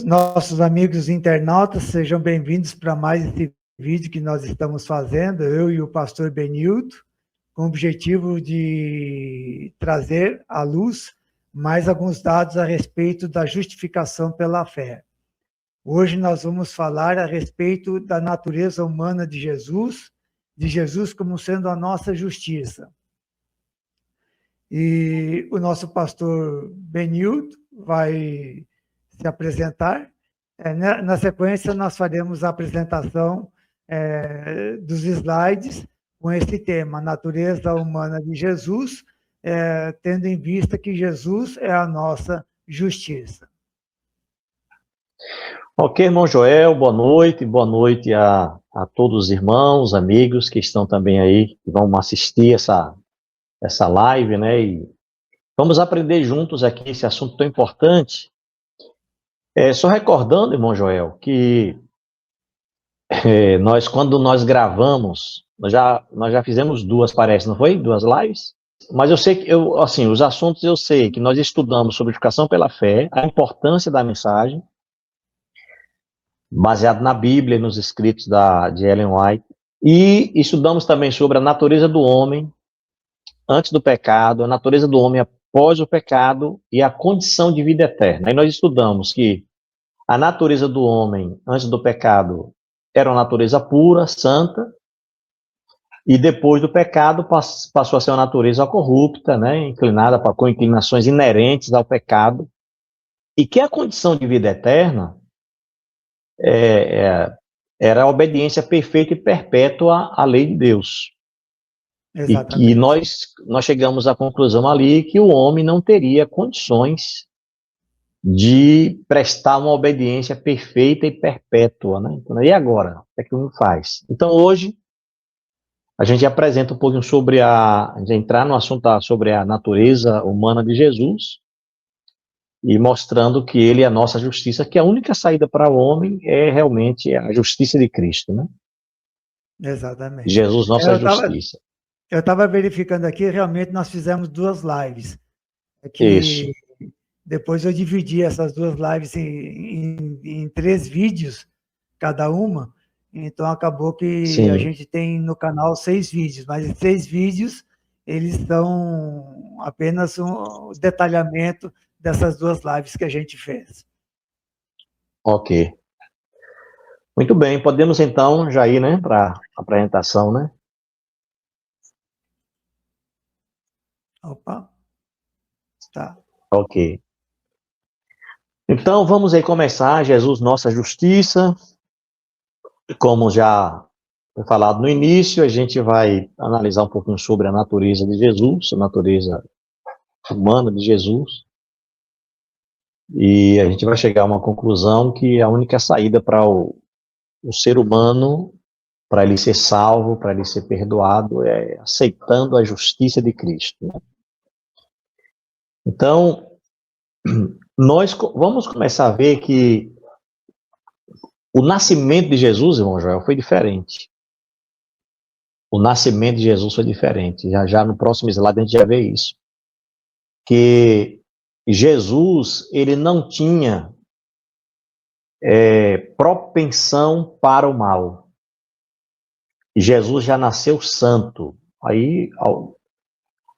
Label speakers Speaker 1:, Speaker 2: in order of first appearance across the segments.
Speaker 1: Nossos amigos internautas, sejam bem-vindos para mais esse vídeo que nós estamos fazendo, eu e o pastor Benildo, com o objetivo de trazer à luz mais alguns dados a respeito da justificação pela fé. Hoje nós vamos falar a respeito da natureza humana de Jesus como sendo a nossa justiça. E o nosso pastor Benildo vai se apresentar. Na sequência, nós faremos a apresentação dos slides com esse tema, a natureza humana de Jesus, tendo em vista que Jesus é a nossa justiça.
Speaker 2: Ok, irmão Joel, boa noite a todos os irmãos, amigos que estão também aí, que vão assistir essa live, né, e vamos aprender juntos aqui esse assunto tão importante. Só recordando, irmão Joel, que quando nós gravamos, nós já fizemos duas, parece, não foi? Duas lives? Mas eu sei que, assim, os assuntos eu sei que nós estudamos sobre justificação pela fé, a importância da mensagem, baseado na Bíblia e nos escritos de Ellen White, e estudamos também sobre a natureza do homem antes do pecado, a natureza do homem após o pecado e a condição de vida eterna. Aí nós estudamos que a natureza do homem antes do pecado era uma natureza pura, santa, e depois do pecado passou a ser uma natureza corrupta, né, inclinada com inclinações inerentes ao pecado, e que a condição de vida eterna era a obediência perfeita e perpétua à lei de Deus.
Speaker 1: Exatamente.
Speaker 2: E nós chegamos à conclusão ali que o homem não teria condições de prestar uma obediência perfeita e perpétua, né? Então, e agora? O que é que o homem faz? Então, hoje, a gente apresenta um pouquinho sobre a gente entrar no assunto sobre a natureza humana de Jesus e mostrando que ele é a nossa justiça, que a única saída para o homem é realmente a justiça de Cristo, né?
Speaker 1: Exatamente.
Speaker 2: Jesus, nossa justiça.
Speaker 1: Eu estava verificando aqui, realmente nós fizemos duas lives.
Speaker 2: Isso.
Speaker 1: Depois eu dividi essas duas lives em 3 vídeos, cada uma. Então, acabou que
Speaker 2: Sim.
Speaker 1: A gente tem no canal 6 vídeos, mas esses 6 vídeos, eles são apenas um detalhamento dessas duas lives que a gente fez.
Speaker 2: Ok. Muito bem, podemos então já ir, né, para a apresentação, né?
Speaker 1: Opa. Tá.
Speaker 2: Ok. Então, vamos aí começar, Jesus, nossa justiça. Como já foi falado no início, a gente vai analisar um pouquinho sobre a natureza de Jesus, a natureza humana de Jesus. E a gente vai chegar a uma conclusão que a única saída para o ser humano, para ele ser salvo, para ele ser perdoado, é aceitando a justiça de Cristo, né? Então, nós vamos começar a ver que o nascimento de Jesus, irmão Joel, foi diferente. O nascimento de Jesus foi diferente. Já no próximo slide a gente já vê isso. Que Jesus, ele não tinha propensão para o mal. Jesus já nasceu santo. Aí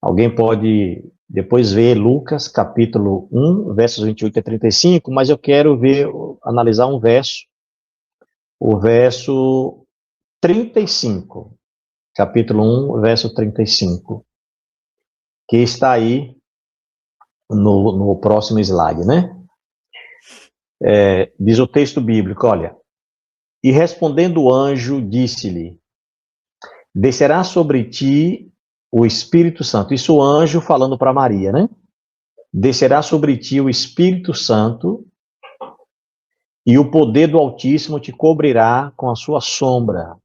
Speaker 2: alguém pode depois ver Lucas, capítulo 1, versos 28 a 35, mas eu quero analisar um verso, o verso 35, capítulo 1, verso 35, que está aí no próximo slide, né? Diz o texto bíblico, olha, e respondendo o anjo, disse-lhe, descerá sobre ti o Espírito Santo. Isso o anjo falando para Maria, né? Descerá sobre ti o Espírito Santo e o poder do Altíssimo te cobrirá com a sua sombra.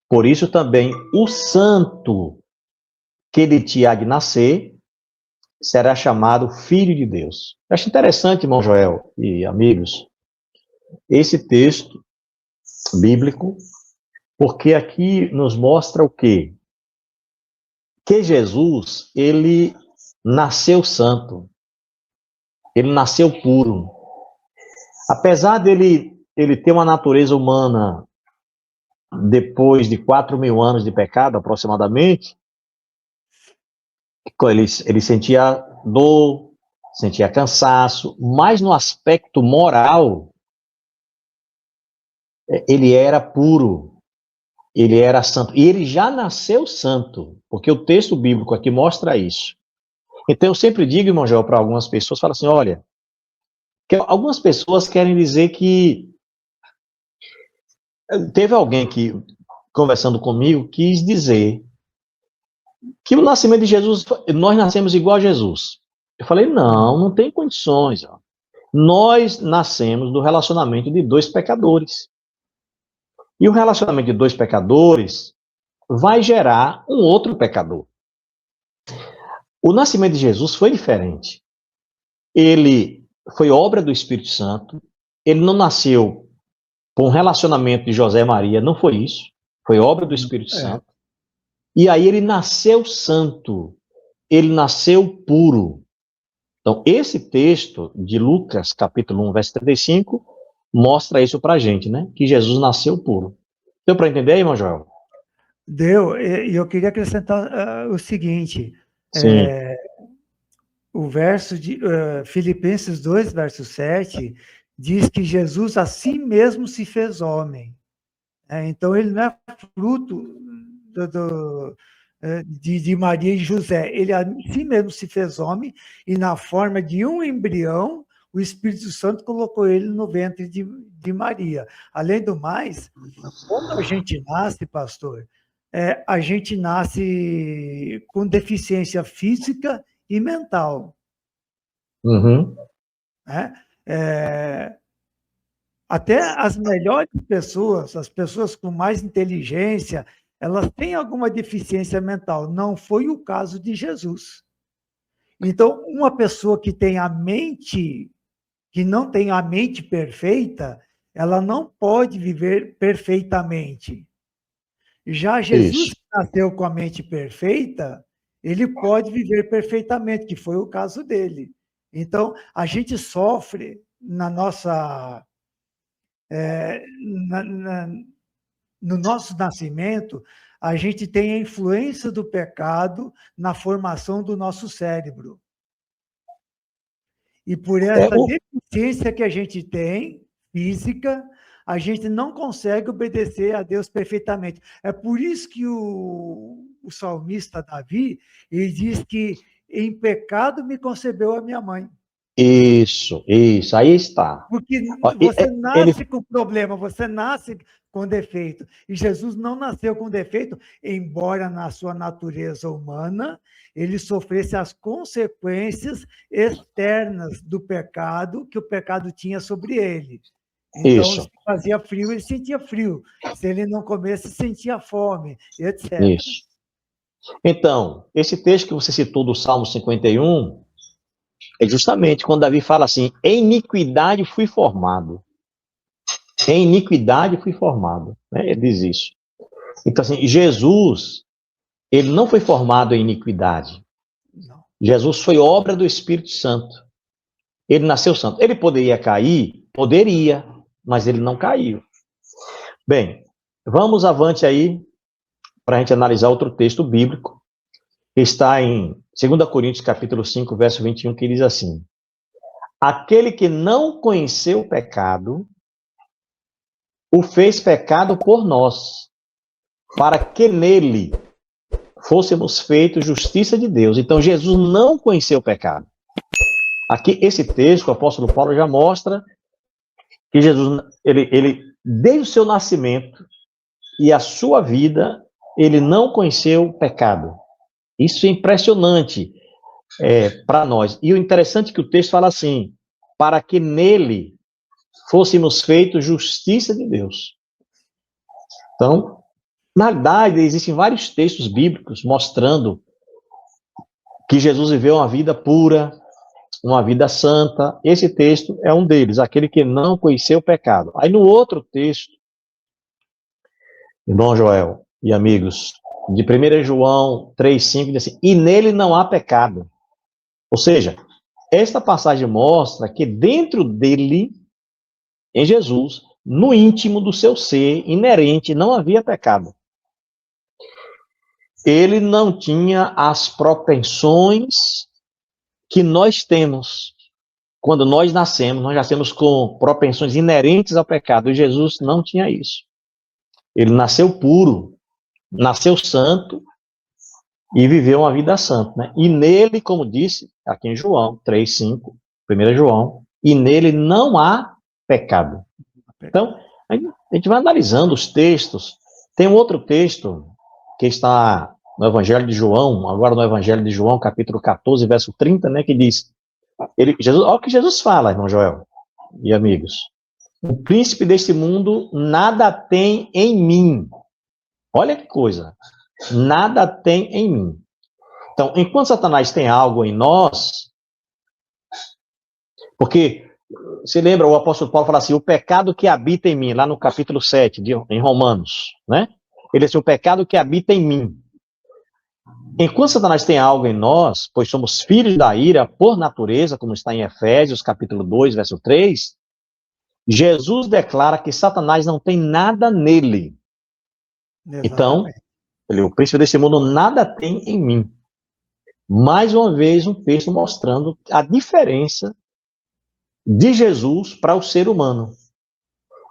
Speaker 2: Por isso também o santo que de ti há de nascer será chamado Filho de Deus. Eu acho interessante, irmão Joel e amigos, esse texto bíblico, porque aqui nos mostra o quê? Que Jesus, ele nasceu santo, ele nasceu puro. Apesar dele ele ter uma natureza humana depois de 4.000 anos de pecado, aproximadamente, ele sentia dor, sentia cansaço, mas no aspecto moral, ele era puro, ele era santo. E ele já nasceu santo, porque o texto bíblico aqui mostra isso. Então eu sempre digo, irmão Joel, para algumas pessoas, falo assim, olha, que algumas pessoas querem dizer que teve alguém que, conversando comigo, quis dizer que o nascimento de Jesus, nós nascemos igual a Jesus. Eu falei, não tem condições. Ó. Nós nascemos do relacionamento de dois pecadores. E o relacionamento de dois pecadores vai gerar um outro pecador. O nascimento de Jesus foi diferente. Ele foi obra do Espírito Santo. Ele não nasceu por um relacionamento de José e Maria, não foi isso. Foi obra do Espírito Santo. E aí ele nasceu santo. Ele nasceu puro. Então, esse texto de Lucas, capítulo 1, verso 35, mostra isso pra gente, né? Que Jesus nasceu puro. Deu para entender, irmão Joel?
Speaker 1: Deu. E eu queria acrescentar o seguinte.
Speaker 2: Sim.
Speaker 1: O verso de Filipenses 2, verso 7, diz que Jesus a si mesmo se fez homem. Então, ele não é fruto de Maria e José. Ele a si mesmo se fez homem e, na forma de um embrião, o Espírito Santo colocou ele no ventre de Maria. Além do mais, quando a gente nasce, pastor, a gente nasce com deficiência física e mental.
Speaker 2: Uhum.
Speaker 1: Até as melhores pessoas, as pessoas com mais inteligência, elas têm alguma deficiência mental. Não foi o caso de Jesus. Então, uma pessoa que tem a mente, que não tem a mente perfeita, ela não pode viver perfeitamente. Já Jesus, que nasceu com a mente perfeita, ele pode viver perfeitamente, que foi o caso dele. Então, a gente sofre na nossa... no nosso nascimento, a gente tem a influência do pecado na formação do nosso cérebro. E por essa deficiência que a gente tem, física, a gente não consegue obedecer a Deus perfeitamente. É por isso que o salmista Davi, ele diz que em pecado me concebeu a minha mãe.
Speaker 2: Isso, aí está.
Speaker 1: Porque você nasce com problema, você nasce com defeito. E Jesus não nasceu com defeito, embora na sua natureza humana ele sofresse as consequências externas do pecado que o pecado tinha sobre ele. Então, se fazia frio, ele sentia frio. Se ele não comesse, sentia fome, etc.
Speaker 2: Isso. Então, esse texto que você citou do Salmo 51 é justamente quando Davi fala assim, em iniquidade fui formado. Em iniquidade fui formado. Né? Ele diz isso. Então, assim, Jesus, ele não foi formado em iniquidade. Não. Jesus foi obra do Espírito Santo. Ele nasceu santo. Ele poderia cair? Poderia, mas ele não caiu. Bem, vamos avante aí para a gente analisar outro texto bíblico. Está em 2 Coríntios, capítulo 5, verso 21, que diz assim, aquele que não conheceu o pecado, o fez pecado por nós, para que nele fôssemos feitos justiça de Deus. Então, Jesus não conheceu o pecado. Aqui, esse texto, o apóstolo Paulo já mostra que Jesus, ele desde o seu nascimento e a sua vida, ele não conheceu o pecado. Isso é impressionante para nós. E o interessante é que o texto fala assim, para que nele fôssemos feitos justiça de Deus. Então, na verdade, existem vários textos bíblicos mostrando que Jesus viveu uma vida pura, uma vida santa. Esse texto é um deles, aquele que não conheceu o pecado. Aí no outro texto, irmão Joel e amigos, de 1 João 3,5, diz assim, e nele não há pecado. Ou seja, esta passagem mostra que dentro dele Em Jesus, no íntimo do seu ser, inerente, não havia pecado. Ele não tinha as propensões que nós temos. Quando nós nascemos com propensões inerentes ao pecado. E Jesus não tinha isso. Ele nasceu puro, nasceu santo e viveu uma vida santa, né? E nele, como disse aqui em João 3:5, 1 João, e nele não há pecado. Então, a gente vai analisando os textos. Tem um outro texto que está no Evangelho de João, agora no Evangelho de João, capítulo 14, verso 30, né, que diz, olha o que Jesus fala, irmão Joel e amigos. O príncipe deste mundo nada tem em mim. Olha que coisa. Nada tem em mim. Então, enquanto Satanás tem algo em nós, porque, se lembra, o apóstolo Paulo fala assim, o pecado que habita em mim, lá no capítulo 7, em Romanos, né? Ele diz, o pecado que habita em mim. Enquanto Satanás tem algo em nós, pois somos filhos da ira por natureza, como está em Efésios, capítulo 2, verso 3, Jesus declara que Satanás não tem nada nele. Exatamente. Então, o príncipe desse mundo nada tem em mim. Mais uma vez, um texto mostrando a diferença de Jesus para o ser humano.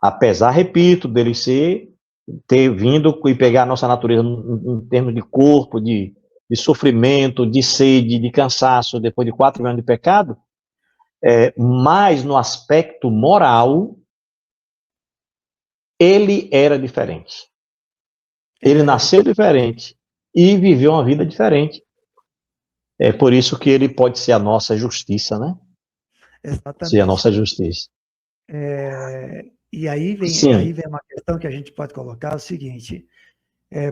Speaker 2: Apesar, repito, dele ter vindo e pegar a nossa natureza em termos de corpo, de sofrimento, de sede, de cansaço, depois de 4 anos de pecado, mas no aspecto moral, ele era diferente. Ele nasceu diferente e viveu uma vida diferente. É por isso que ele pode ser a nossa justiça, né?
Speaker 1: Exatamente.
Speaker 2: Ser a nossa justiça.
Speaker 1: E aí vem uma questão que a gente pode colocar, o seguinte,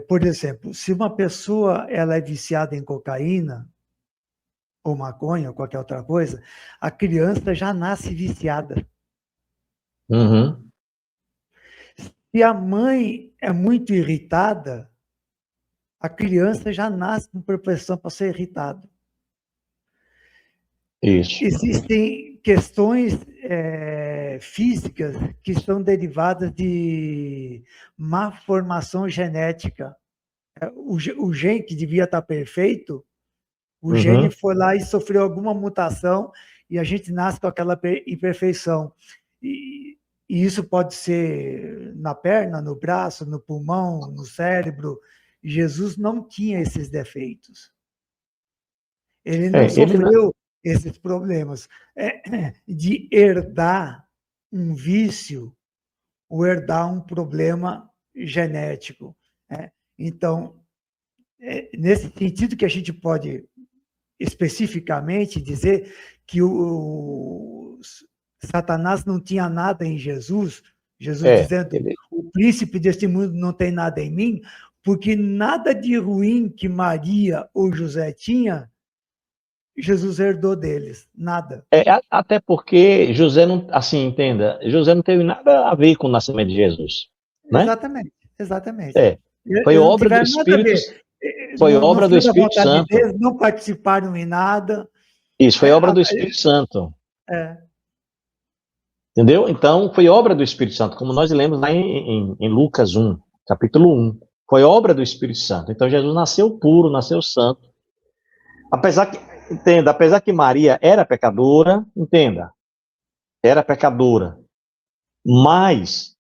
Speaker 1: por exemplo, se uma pessoa ela é viciada em cocaína, ou maconha, ou qualquer outra coisa, a criança já nasce viciada.
Speaker 2: Uhum.
Speaker 1: Se a mãe é muito irritada, a criança já nasce com propensão para ser irritada.
Speaker 2: Isso.
Speaker 1: Existem questões físicas que são derivadas de má formação genética. O gene que devia estar perfeito, o gene foi lá e sofreu alguma mutação e a gente nasce com aquela imperfeição. E isso pode ser na perna, no braço, no pulmão, no cérebro. Jesus não tinha esses defeitos. Ele não sofreu esses problemas de herdar um vício ou herdar um problema genético. Então, nesse sentido que a gente pode especificamente dizer que o Satanás não tinha nada em Jesus, dizendo, o príncipe deste mundo não tem nada em mim, porque nada de ruim que Maria ou José tinha, Jesus herdou deles, nada.
Speaker 2: Até porque José não, assim, entenda, José não teve nada a ver com o nascimento de Jesus, né?
Speaker 1: Exatamente.
Speaker 2: Foi obra do Espírito, foi obra do Espírito Santo.
Speaker 1: Deus, não participaram em nada.
Speaker 2: Isso, foi obra do Espírito Santo. Entendeu? Então, foi obra do Espírito Santo, como nós lemos lá em Lucas 1, capítulo 1. Foi obra do Espírito Santo. Então, Jesus nasceu puro, nasceu santo. Apesar que Maria era pecadora, era pecadora. Mas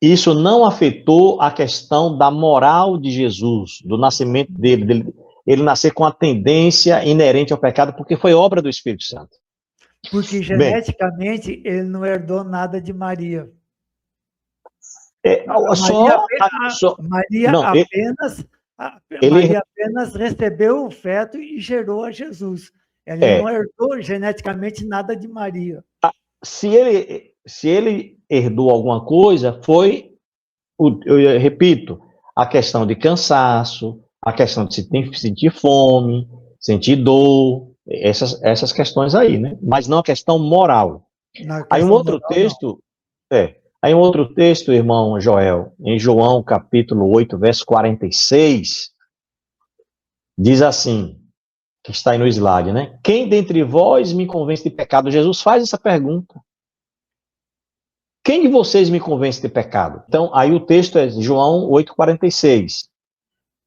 Speaker 2: isso não afetou a questão da moral de Jesus, do nascimento dele. Ele nascer com a tendência inerente ao pecado, porque foi obra do Espírito Santo.
Speaker 1: Porque geneticamente ele não herdou nada de Maria. Maria apenas recebeu o feto e gerou a Jesus. Ele não herdou geneticamente nada de Maria.
Speaker 2: Se ele herdou alguma coisa, foi, eu repito, a questão de cansaço, a questão de sentir fome, sentir dor, essas questões aí, né? Mas não a questão moral. Aí um outro texto, irmão Joel, em João capítulo 8, verso 46, diz assim, que está aí no slide, né? Quem dentre vós me convence de pecado? Jesus faz essa pergunta. quem de vocês me convence de pecado? Então, aí o texto é João 8,46.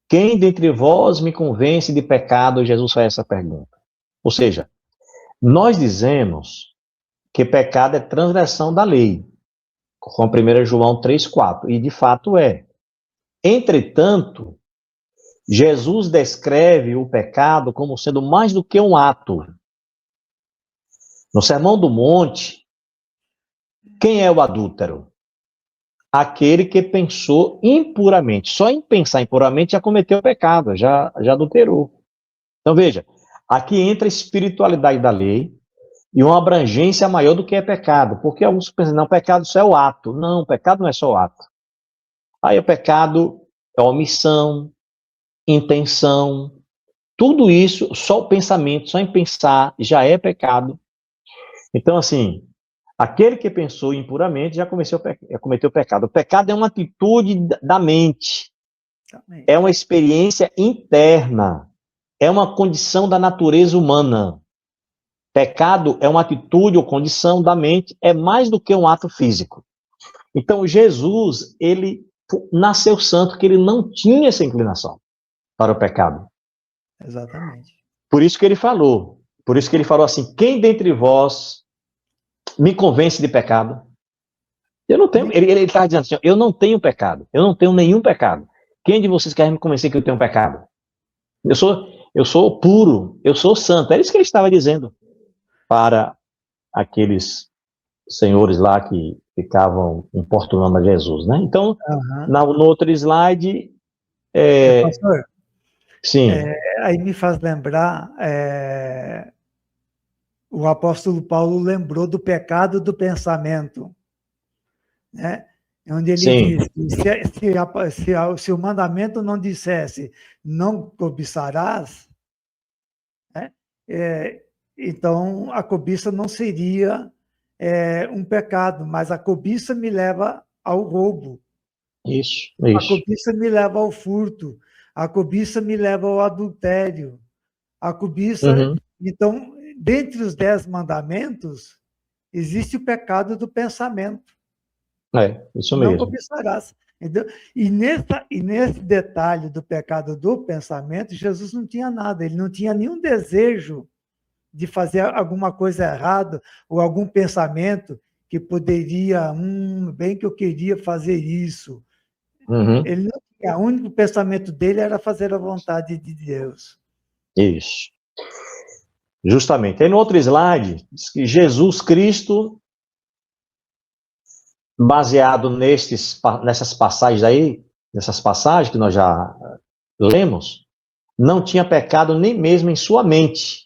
Speaker 2: Quem dentre vós me convence de pecado? Jesus faz essa pergunta. Ou seja, nós dizemos que pecado é transgressão da lei, com 1 João 3,4, e de fato é. Entretanto, Jesus descreve o pecado como sendo mais do que um ato. No Sermão do Monte, quem é o adúltero? Aquele que pensou impuramente. Só em pensar impuramente já cometeu pecado, já adulterou. Então veja, aqui entra a espiritualidade da lei e uma abrangência maior do que é pecado. Porque alguns pensam, não, pecado só é o ato. Não, pecado não é só o ato. Aí o pecado é omissão, intenção, tudo isso, só o pensamento, só em pensar, já é pecado. Então, assim, aquele que pensou impuramente já cometeu pecado. O pecado é uma atitude da mente, é uma experiência interna, é uma condição da natureza humana. Pecado é uma atitude ou condição da mente, é mais do que um ato físico. Então, Jesus, ele nasceu santo, que ele não tinha essa inclinação para o pecado.
Speaker 1: Exatamente.
Speaker 2: Por isso que ele falou assim, quem dentre vós me convence de pecado? Eu não tenho, ele está dizendo assim, eu não tenho pecado, eu não tenho nenhum pecado. Quem de vocês quer me convencer que eu tenho pecado? Eu sou puro, eu sou santo. Era isso que ele estava dizendo para aqueles senhores lá que ficavam importunando a Jesus, né? Então, no outro slide,
Speaker 1: Pastor,
Speaker 2: sim.
Speaker 1: aí me faz lembrar, o apóstolo Paulo lembrou do pecado do pensamento, né? Onde ele diz que se o mandamento não dissesse não cobiçarás, né? Então a cobiça não seria um pecado, mas a cobiça me leva ao roubo.
Speaker 2: Isso.
Speaker 1: A cobiça me leva ao furto, a cobiça me leva ao adultério, a cobiça... Então, dentre os 10 mandamentos, existe o pecado do pensamento.
Speaker 2: Isso
Speaker 1: Não
Speaker 2: mesmo.
Speaker 1: cobiçarás. Entendeu? E nesse detalhe do pecado do pensamento, Jesus não tinha nada, ele não tinha nenhum desejo de fazer alguma coisa errada ou algum pensamento que poderia, bem que eu queria fazer isso. Ele não tinha, o único pensamento dele era fazer a vontade de Deus.
Speaker 2: Isso. Justamente. Aí no outro slide, diz que Jesus Cristo, baseado nessas passagens aí, nessas passagens que nós já lemos, não tinha pecado nem mesmo em sua mente,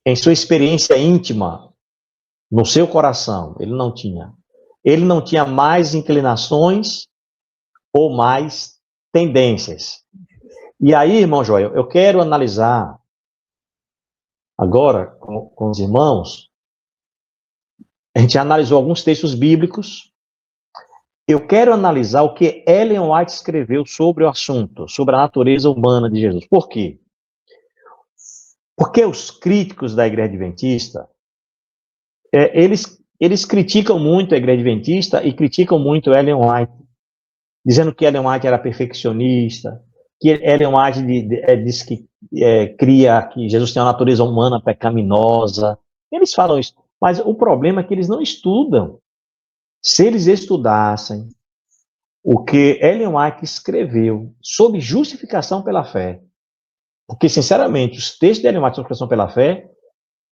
Speaker 2: em sua experiência íntima, no seu coração. Ele não tinha. Ele não tinha mais inclinações ou mais tendências. E aí, irmão Joel, eu quero analisar agora com os irmãos. A gente analisou alguns textos bíblicos. Eu quero analisar o que Ellen White escreveu sobre o assunto, sobre a natureza humana de Jesus. Por quê? Porque os críticos da Igreja Adventista, eles criticam muito a Igreja Adventista e criticam muito Ellen White, dizendo que Ellen White era perfeccionista, que Ellen White diz que que Jesus tem uma natureza humana pecaminosa. Eles falam isso, mas o problema é que eles não estudam. Se eles estudassem o que Ellen White escreveu sobre justificação pela fé, porque, sinceramente, os textos de Ellen White sobre justificação pela fé,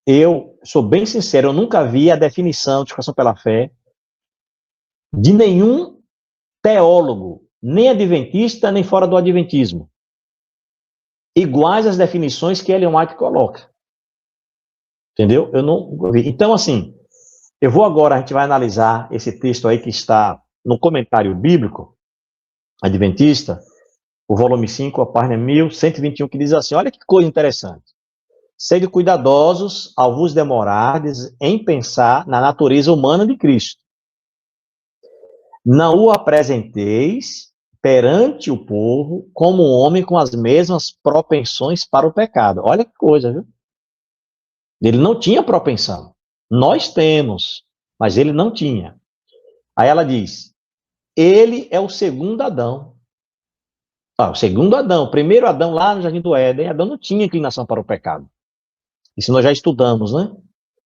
Speaker 2: eu sou bem sincero, eu nunca vi a definição de justificação pela fé de nenhum teólogo, nem adventista, nem fora do adventismo, iguais às definições que Ellen White coloca. Entendeu? Eu não vi. Então, assim, a gente vai analisar esse texto aí que está no comentário bíblico adventista, o volume 5, a página 1121, que diz assim, olha que coisa interessante. Sede cuidadosos ao vos demorardes em pensar na natureza humana de Cristo. Não o apresenteis perante o povo como um homem com as mesmas propensões para o pecado. Olha que coisa, viu? Ele não tinha propensão. Nós temos, mas ele não tinha. Aí ela diz, ele é o segundo Adão. O segundo Adão, o primeiro Adão lá no Jardim do Éden, Adão não tinha inclinação para o pecado. Isso nós já estudamos, né?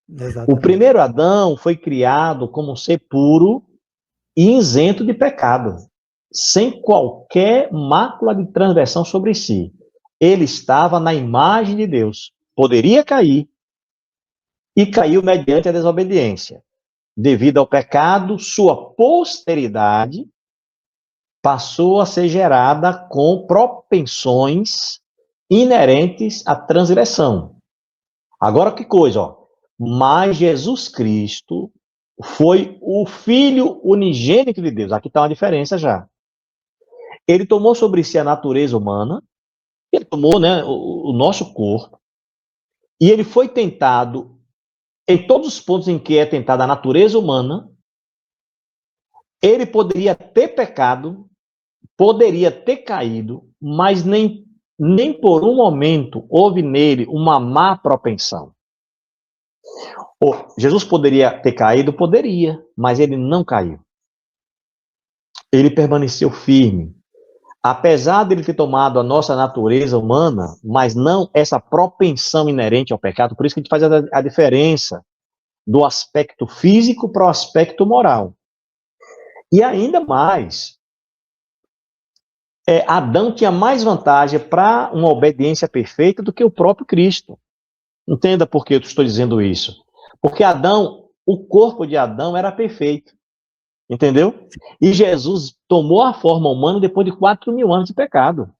Speaker 2: O
Speaker 1: Exatamente.
Speaker 2: primeiro Adão foi criado como um ser puro e isento de pecado, sem qualquer mácula de transgressão sobre si. Ele estava na imagem de Deus. Poderia cair, e caiu mediante a desobediência. Devido ao pecado, sua posteridade passou a ser gerada com propensões inerentes à transgressão. Agora que coisa, ó. Mas Jesus Cristo foi o Filho unigênito de Deus. Aqui está uma diferença já. Ele tomou sobre si a natureza humana, ele tomou, né, o nosso corpo, e ele foi tentado em todos os pontos em que é tentada a natureza humana. Ele poderia ter pecado, poderia ter caído, mas nem por um momento houve nele uma má propensão. Jesus poderia ter caído? Poderia, mas ele não caiu. Ele permaneceu firme. Apesar de ele ter tomado a nossa natureza humana, mas não essa propensão inerente ao pecado, por isso que a gente faz a diferença do aspecto físico para o aspecto moral. E ainda mais, Adão tinha mais vantagem para uma obediência perfeita do que o próprio Cristo. Entenda por que eu estou dizendo isso. Porque Adão, o corpo de Adão era perfeito. Entendeu? E Jesus tomou a forma humana depois de 4.000 anos de pecado.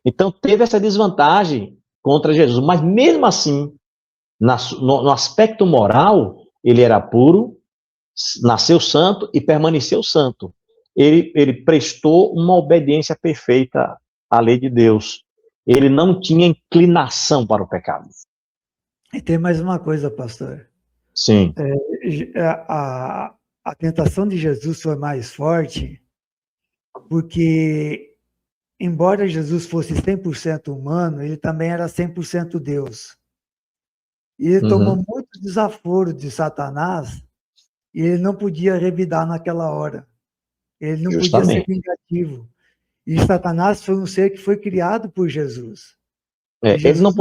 Speaker 2: Então teve essa desvantagem contra Jesus. Mas mesmo assim, no aspecto moral, ele era puro, nasceu santo e permaneceu santo. Ele prestou uma obediência perfeita à lei de Deus. Ele não tinha inclinação para o pecado.
Speaker 1: E tem mais uma coisa, pastor.
Speaker 2: Sim.
Speaker 1: A tentação de Jesus foi mais forte porque, embora Jesus fosse 100% humano, ele também era 100% Deus. E ele tomou muito desaforo de Satanás e ele não podia revidar naquela hora. Ele não podia ser vingativo. E Satanás foi um ser que foi criado por Jesus.
Speaker 2: Ele não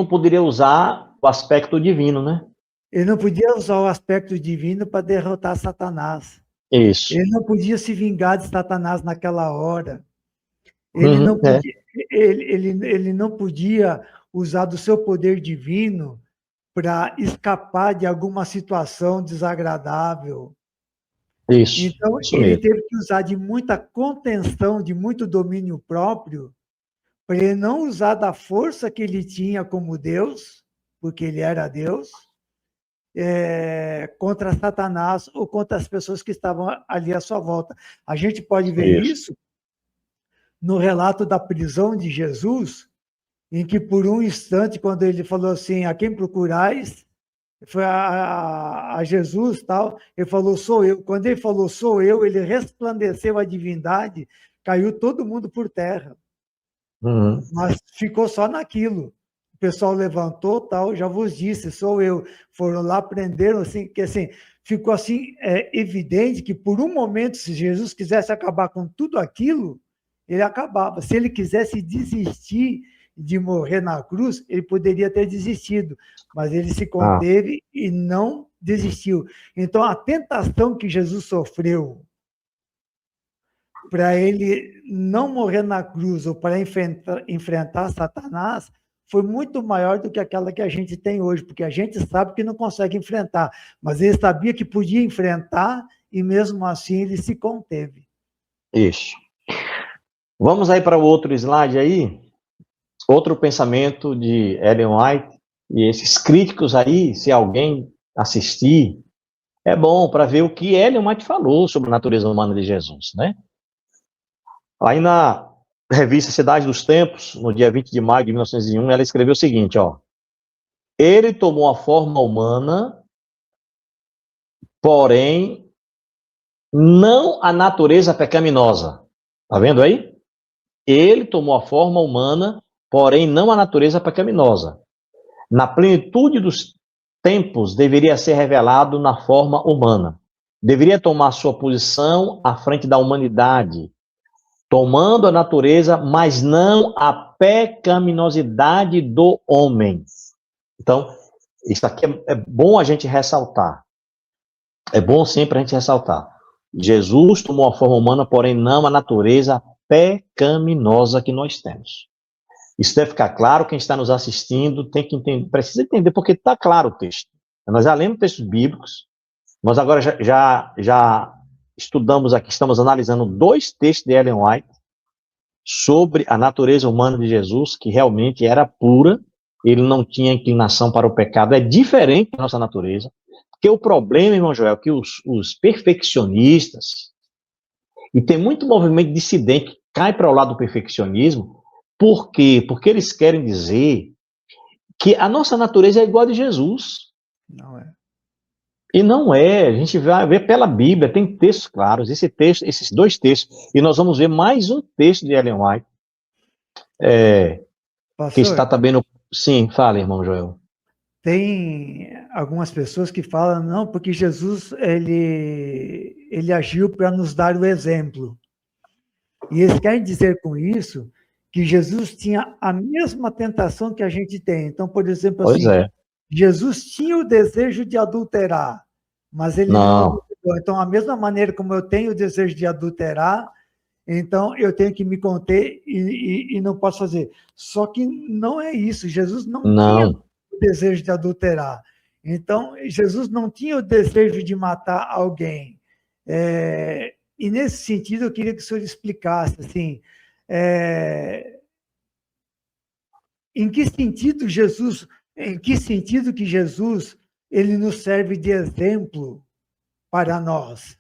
Speaker 2: poderia usar o aspecto divino, né?
Speaker 1: Ele não podia usar o aspecto divino para derrotar Satanás.
Speaker 2: Isso.
Speaker 1: Ele não podia se vingar de Satanás naquela hora. Ele não podia, ele não podia usar do seu poder divino para escapar de alguma situação desagradável.
Speaker 2: Isso.
Speaker 1: Então,
Speaker 2: Isso
Speaker 1: ele
Speaker 2: mesmo.
Speaker 1: teve que usar de muita contenção, de muito domínio próprio, para ele não usar da força que ele tinha como Deus, porque ele era Deus, contra Satanás ou contra as pessoas que estavam ali à sua volta. A gente pode ver isso no relato da prisão de Jesus, em que por um instante, quando ele falou assim, a quem procurais? Foi a Jesus, tal, ele falou, sou eu. Quando ele falou, sou eu, ele resplandeceu a divindade, caiu todo mundo por terra. Mas ficou só naquilo. O pessoal levantou, tal, já vos disse, sou eu. Foram lá, prenderam, assim, que assim, ficou assim, evidente que por um momento, se Jesus quisesse acabar com tudo aquilo, ele acabava. Se ele quisesse desistir de morrer na cruz, ele poderia ter desistido, mas ele se conteve e não desistiu. Então, a tentação que Jesus sofreu para ele não morrer na cruz ou para enfrentar Satanás foi muito maior do que aquela que a gente tem hoje, porque a gente sabe que não consegue enfrentar, mas ele sabia que podia enfrentar e mesmo assim ele se conteve.
Speaker 2: Isso. Vamos aí para o outro slide aí. Outro pensamento de Ellen White, e esses críticos aí, se alguém assistir, é bom para ver o que Ellen White falou sobre a natureza humana de Jesus, né? Aí na revista Cidade dos Tempos, no dia 20 de maio de 1901, ela escreveu o seguinte, ó. Ele tomou a forma humana, porém, não a natureza pecaminosa. Tá vendo aí? Ele tomou a forma humana, porém não a natureza pecaminosa. Na plenitude tempos deveria ser revelado na forma humana. Deveria tomar sua posição à frente da humanidade, tomando a natureza, mas não a pecaminosidade do homem. Então, isso aqui é bom a gente ressaltar. É bom sempre a gente ressaltar. Jesus tomou a forma humana, porém não a natureza pecaminosa que nós temos. Isso deve ficar claro, quem está nos assistindo tem que entender, precisa entender, porque está claro o texto. Nós já lemos textos bíblicos, nós agora já estudamos aqui, estamos analisando 2 textos de Ellen White sobre a natureza humana de Jesus, que realmente era pura, ele não tinha inclinação para o pecado, é diferente da nossa natureza, porque o problema, irmão Joel, é que os perfeccionistas, e tem muito movimento dissidente que cai para o lado do perfeccionismo. Por quê? Porque eles querem dizer que a nossa natureza é igual a de Jesus.
Speaker 1: Não é.
Speaker 2: E não é. A gente vai ver pela Bíblia, tem textos claros. Esses 2 textos. E nós vamos ver mais um texto de Ellen White. Que está também no... Sim, fala, irmão Joel.
Speaker 1: Tem algumas pessoas que falam, não, porque Jesus, ele agiu para nos dar o exemplo. E eles querem dizer com isso que Jesus tinha a mesma tentação que a gente tem. Então, por exemplo,
Speaker 2: Pois
Speaker 1: assim,
Speaker 2: é.
Speaker 1: Jesus tinha o desejo de adulterar, mas ele não adulterou. Então, a mesma maneira como eu tenho o desejo de adulterar, então eu tenho que me conter e não posso fazer. Só que não é isso. Jesus não tinha o desejo de adulterar. Então, Jesus não tinha o desejo de matar alguém. E nesse sentido, eu queria que o senhor explicasse, assim, em que sentido que Jesus ele nos serve de exemplo para nós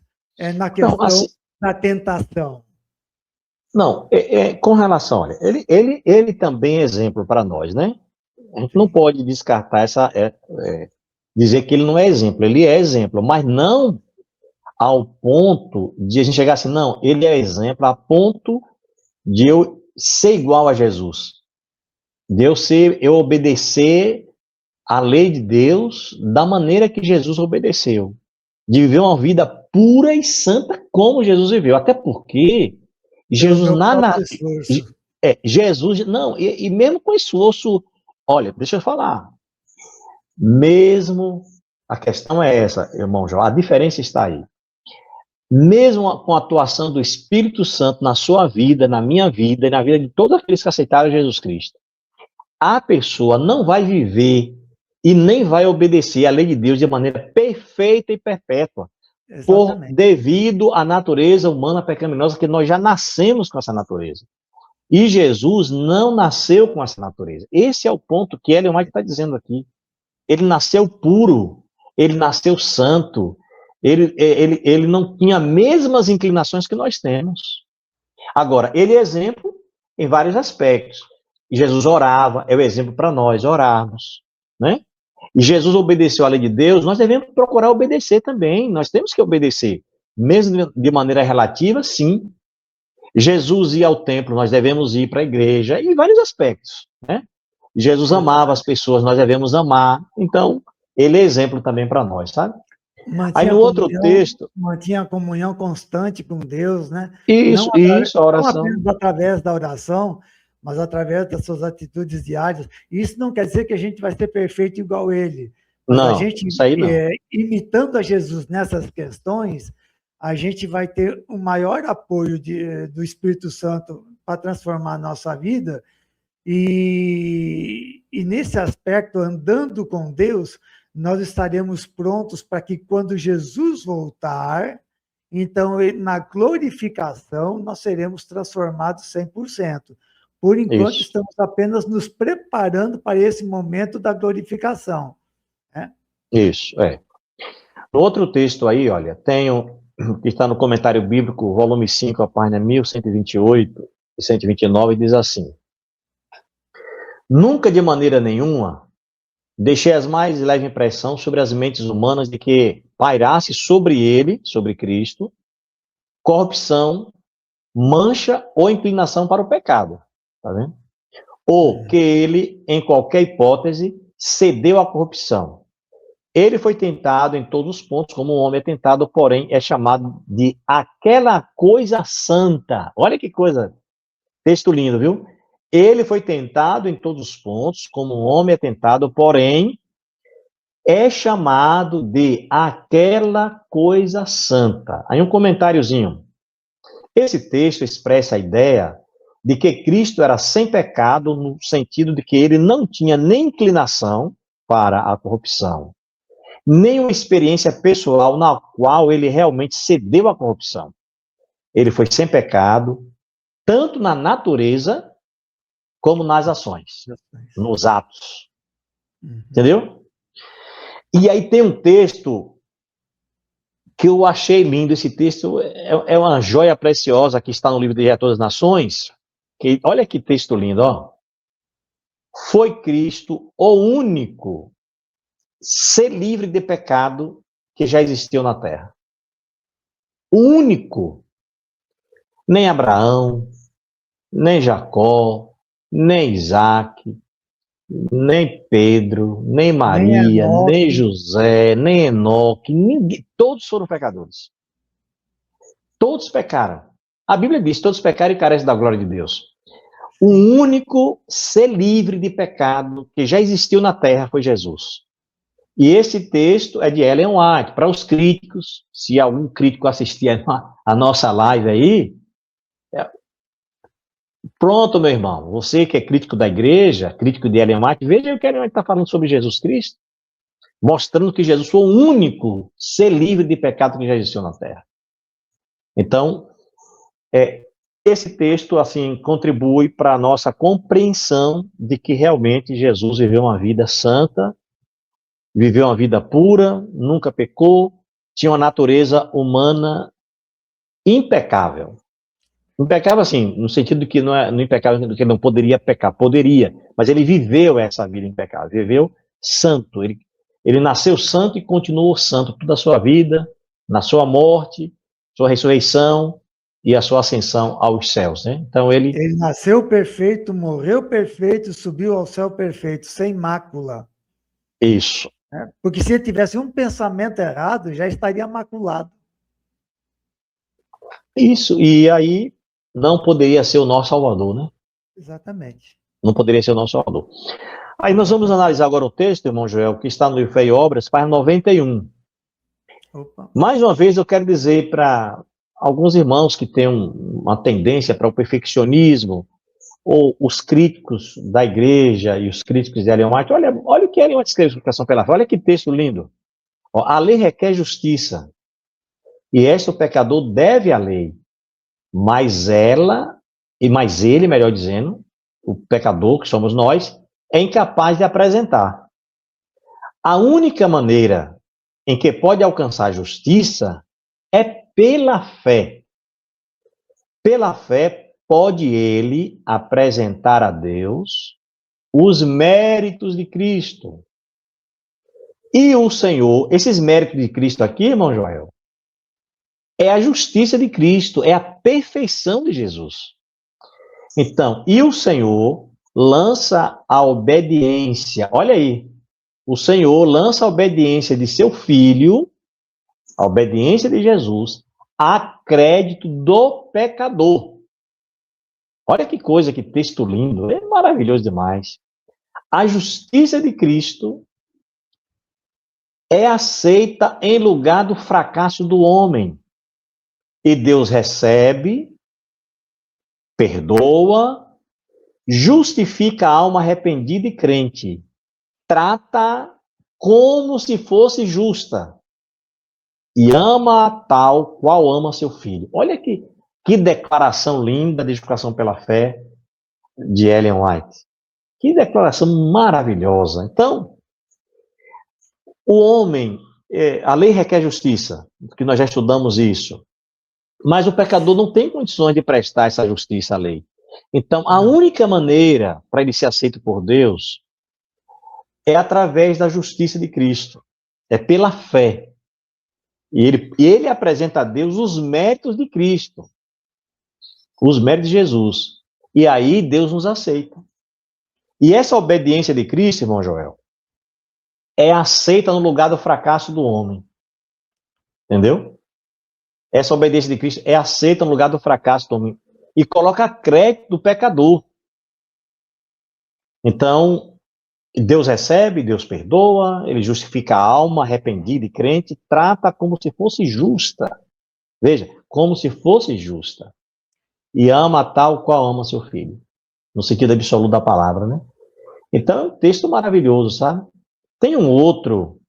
Speaker 1: na questão da tentação?
Speaker 2: Não, com relação, olha, ele também é exemplo para nós, né? A gente não pode descartar dizer que ele não é exemplo, ele é exemplo, mas não ao ponto de a gente chegar assim, não, ele é exemplo a ponto de eu ser igual a Jesus, de eu obedecer a lei de Deus da maneira que Jesus obedeceu, de viver uma vida pura e santa como Jesus viveu, até porque Jesus Jesus, não, e mesmo com esforço, olha, deixa eu falar, mesmo, a questão é essa, irmão João, a diferença está aí. Mesmo com a atuação do Espírito Santo na sua vida, na minha vida e na vida de todos aqueles que aceitaram Jesus Cristo, a pessoa não vai viver e nem vai obedecer a lei de Deus de maneira perfeita e perpétua, devido à natureza humana pecaminosa, que nós já nascemos com essa natureza. E Jesus não nasceu com essa natureza. Esse é o ponto que Ellen White está dizendo aqui. Ele nasceu puro, ele nasceu santo, ele não tinha as mesmas inclinações que nós temos. Agora, ele é exemplo em vários aspectos. Jesus orava, é o exemplo para nós orarmos, né? E Jesus obedeceu à lei de Deus, nós devemos procurar obedecer também, nós temos que obedecer, mesmo de maneira relativa, sim. Jesus ia ao templo, nós devemos ir para a igreja, em vários aspectos, né? Jesus amava as pessoas, nós devemos amar, então, ele é exemplo também para nós, sabe? Aí no outro texto...
Speaker 1: Mantinha a comunhão constante com Deus, né?
Speaker 2: Isso, a oração.
Speaker 1: Não apenas através da oração, mas através das suas atitudes diárias. Isso não quer dizer que a gente vai ser perfeito igual ele. Mas
Speaker 2: não,
Speaker 1: a gente,
Speaker 2: isso aí não.
Speaker 1: Imitando a Jesus nessas questões, a gente vai ter um maior apoio do Espírito Santo para transformar a nossa vida. E nesse aspecto, andando com Deus, nós estaremos prontos para que quando Jesus voltar, então, na glorificação, nós seremos transformados 100%. Por enquanto, estamos apenas nos preparando para esse momento da glorificação. Né?
Speaker 2: Isso, No outro texto aí, olha, que está no comentário bíblico, volume 5, a página 1128 e 129, diz assim: nunca de maneira nenhuma deixei as mais leve impressão sobre as mentes humanas de que pairasse sobre ele, sobre Cristo, corrupção, mancha ou inclinação para o pecado, tá vendo? Ou que ele, em qualquer hipótese, cedeu à corrupção, Ele foi tentado em todos os pontos, como o homem é tentado, porém é chamado de aquela coisa santa. Olha que coisa, texto lindo, viu? Ele foi tentado em todos os pontos, como o homem é tentado, porém é chamado de aquela coisa santa. Aí um comentáriozinho. Esse texto expressa a ideia de que Cristo era sem pecado, no sentido de que ele não tinha nem inclinação para a corrupção, nem uma experiência pessoal na qual ele realmente cedeu à corrupção. Ele foi sem pecado, tanto na natureza como nas ações, nos atos. Entendeu? E aí tem um texto que eu achei lindo. Esse texto é uma joia preciosa que está no livro de Todas as Nações. Que, olha que texto lindo, ó. Foi Cristo o único ser livre de pecado que já existiu na Terra. O único. Nem Abraão, nem Jacó, nem Isaac, nem Pedro, nem
Speaker 1: Nem
Speaker 2: Maria, nem
Speaker 1: Enoque.
Speaker 2: José, nem Enoque, ninguém, todos foram pecadores. Todos pecaram. A Bíblia diz, todos pecaram e carecem da glória de Deus. O único ser livre de pecado que já existiu na Terra foi Jesus. E esse texto é de Ellen White. Para os críticos, se algum crítico assistir a nossa live aí, pronto, meu irmão, você que é crítico da igreja, crítico de Ellen White, veja o que Ellen White está falando sobre Jesus Cristo, mostrando que Jesus foi o único ser livre de pecado que já existiu na Terra. Então, esse texto, assim, contribui para a nossa compreensão de que realmente Jesus viveu uma vida santa, viveu uma vida pura, nunca pecou, tinha uma natureza humana impecável. Impecável, assim, no sentido de que não é no impecável, que ele não poderia pecar, poderia, mas ele viveu essa vida impecável, viveu santo. Ele nasceu santo e continuou santo toda a sua vida, na sua morte, sua ressurreição e a sua ascensão aos céus, né? Então ele
Speaker 1: nasceu perfeito, morreu perfeito, subiu ao céu perfeito, sem mácula.
Speaker 2: isso.
Speaker 1: Porque se ele tivesse um pensamento errado, já estaria maculado.
Speaker 2: Isso, e aí não poderia ser o nosso Salvador, né?
Speaker 1: Exatamente.
Speaker 2: Não poderia ser o nosso Salvador. Aí nós vamos analisar agora o texto, irmão Joel, que está no livro Fé e Obras, página 91.
Speaker 1: Opa.
Speaker 2: Mais uma vez eu quero dizer para alguns irmãos que têm uma tendência para o perfeccionismo, ou os críticos da igreja e os críticos de Ellen White, olha o que Ellen White escreve sobre explicação pela fé, olha que texto lindo. Ó, a lei requer justiça, e esta o pecador deve à lei, mas ele, melhor dizendo, o pecador, que somos nós, é incapaz de apresentar. A única maneira em que pode alcançar justiça é pela fé. Pela fé, pode ele apresentar a Deus os méritos de Cristo. E o Senhor, esses méritos de Cristo aqui, irmão Joel, é a justiça de Cristo, é a perfeição de Jesus. Então, e o Senhor lança a obediência, olha aí, o Senhor lança a obediência de seu Filho, a obediência de Jesus, a crédito do pecador. Olha que coisa, que texto lindo, é maravilhoso demais. A justiça de Cristo é aceita em lugar do fracasso do homem. E Deus recebe, perdoa, justifica a alma arrependida e crente, trata como se fosse justa e ama a tal qual ama seu filho. Olha que declaração linda de justificação pela fé de Ellen White. Que declaração maravilhosa. Então, o homem, a lei requer justiça, que nós já estudamos isso, mas o pecador não tem condições de prestar essa justiça à lei. Então, a única maneira para ele ser aceito por Deus é através da justiça de Cristo, é pela fé. E ele apresenta a Deus os méritos de Cristo, os méritos de Jesus. E aí Deus nos aceita. E essa obediência de Cristo, irmão Joel, é aceita no lugar do fracasso do homem. Entendeu? Essa obediência de Cristo é aceita no lugar do fracasso do homem. E coloca crédito do pecador. Então, Deus recebe, Deus perdoa, ele justifica a alma arrependida e crente, trata como se fosse justa. Veja, como se fosse justa. E ama tal qual ama seu filho. No sentido absoluto da palavra, né? Então, é um texto maravilhoso, sabe? Tem um outro,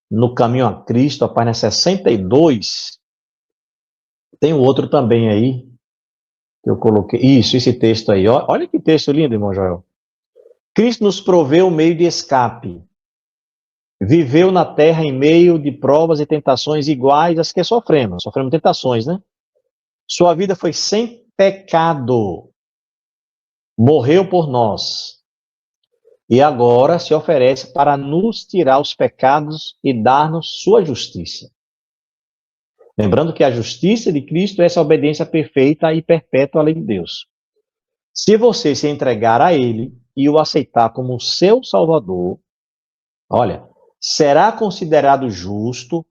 Speaker 2: no Caminho a Cristo, a página 62, tem um outro também aí, que eu coloquei. Isso, esse texto aí. Olha que texto lindo, irmão Joel. Cristo nos proveu o meio de escape. Viveu na terra em meio de provas e tentações iguais às que sofremos. Sofremos tentações, né? Sua vida foi sem pecado. Morreu por nós. E agora se oferece para nos tirar os pecados e dar-nos sua justiça. Lembrando que a justiça de Cristo é essa obediência perfeita e perpétua à lei de Deus. Se você se entregar a Ele e o aceitar como seu Salvador, olha, será considerado justo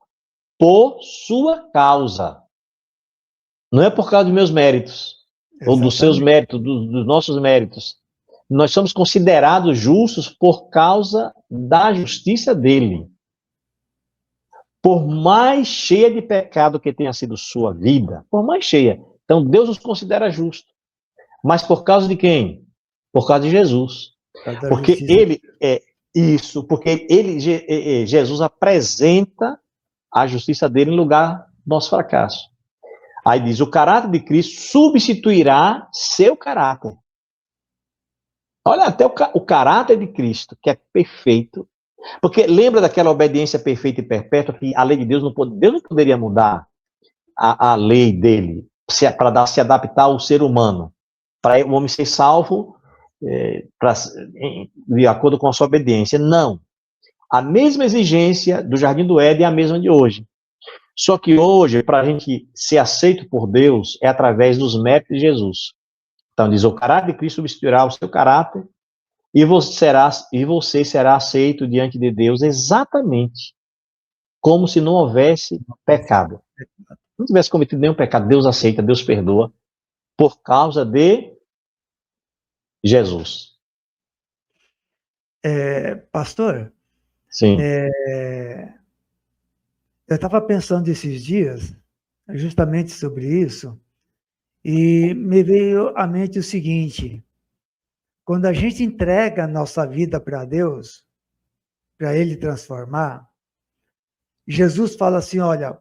Speaker 2: por sua causa. Não é por causa dos meus méritos, ou dos seus méritos, dos nossos méritos. Nós somos considerados justos por causa da justiça dele. Por mais cheia de pecado que tenha sido sua vida, por mais cheia. Então Deus os considera justos. Mas por causa de quem? Por causa de Jesus. Porque ele é isso, porque Jesus apresenta a justiça dele em lugar do nosso fracasso. Aí diz, o caráter de Cristo substituirá seu caráter. Olha, até o caráter de Cristo, que é perfeito. Porque lembra daquela obediência perfeita e perpétua, que a lei de Deus Deus não poderia mudar a lei dele para se adaptar ao ser humano, para o homem ser salvo de acordo com a sua obediência. Não. A mesma exigência do Jardim do Éden é a mesma de hoje. Só que hoje, para a gente ser aceito por Deus, é através dos méritos de Jesus. Então diz, o caráter de Cristo substituirá o seu caráter e você será aceito diante de Deus exatamente como se não houvesse pecado. Não tivesse cometido nenhum pecado, Deus aceita, Deus perdoa, por causa de Jesus.
Speaker 1: Pastor,
Speaker 2: Sim.
Speaker 1: Eu estava pensando esses dias justamente sobre isso e me veio à mente o seguinte: quando a gente entrega a nossa vida para Deus, para Ele transformar, Jesus fala assim, olha,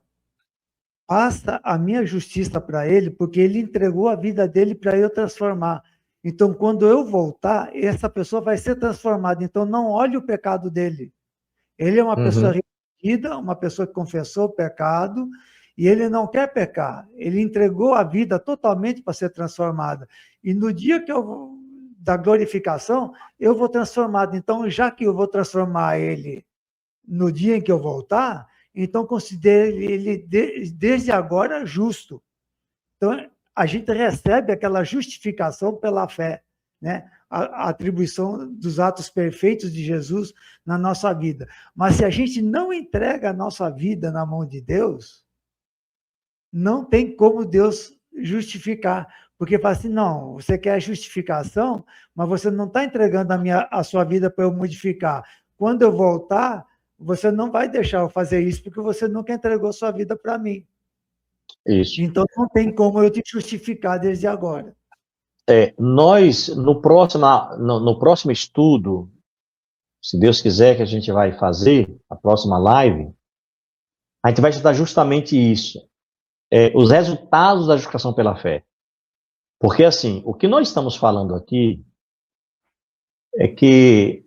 Speaker 1: passa a minha justiça para Ele, porque Ele entregou a vida dele para eu transformar. Então, quando eu voltar, essa pessoa vai ser transformada. Então, não olhe o pecado dele. Ele é uma pessoa arrependida, uma pessoa que confessou o pecado, e ele não quer pecar. Ele entregou a vida totalmente para ser transformada. E no dia da glorificação, eu vou transformado. Então, já que eu vou transformar ele no dia em que eu voltar, então considere ele desde agora justo. Então, a gente recebe aquela justificação pela fé, né? A atribuição dos atos perfeitos de Jesus na nossa vida. Mas se a gente não entrega a nossa vida na mão de Deus, não tem como Deus justificar. Porque fala assim, não, você quer justificação, mas você não está entregando a sua vida para eu modificar. Quando eu voltar, você não vai deixar eu fazer isso, porque você nunca entregou sua vida para mim.
Speaker 2: Isso.
Speaker 1: Então, não tem como eu te justificar desde agora.
Speaker 2: Nós, no próximo estudo, se Deus quiser que a gente vai fazer, a próxima live, a gente vai estudar justamente isso. Os resultados da justificação pela fé. Porque, assim, o que nós estamos falando aqui é que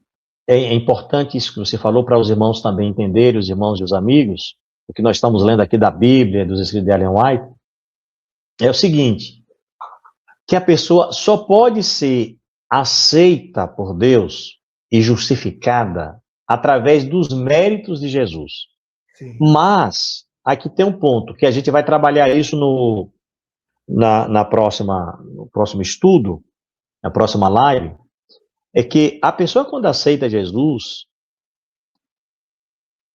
Speaker 2: é importante isso que você falou para os irmãos também entenderem, os irmãos e os amigos, o que nós estamos lendo aqui da Bíblia, dos escritos de Ellen White, é o seguinte, que a pessoa só pode ser aceita por Deus e justificada através dos méritos de Jesus. Sim. Mas, aqui tem um ponto, que a gente vai trabalhar isso no próximo estudo, na próxima live, é que a pessoa quando aceita Jesus,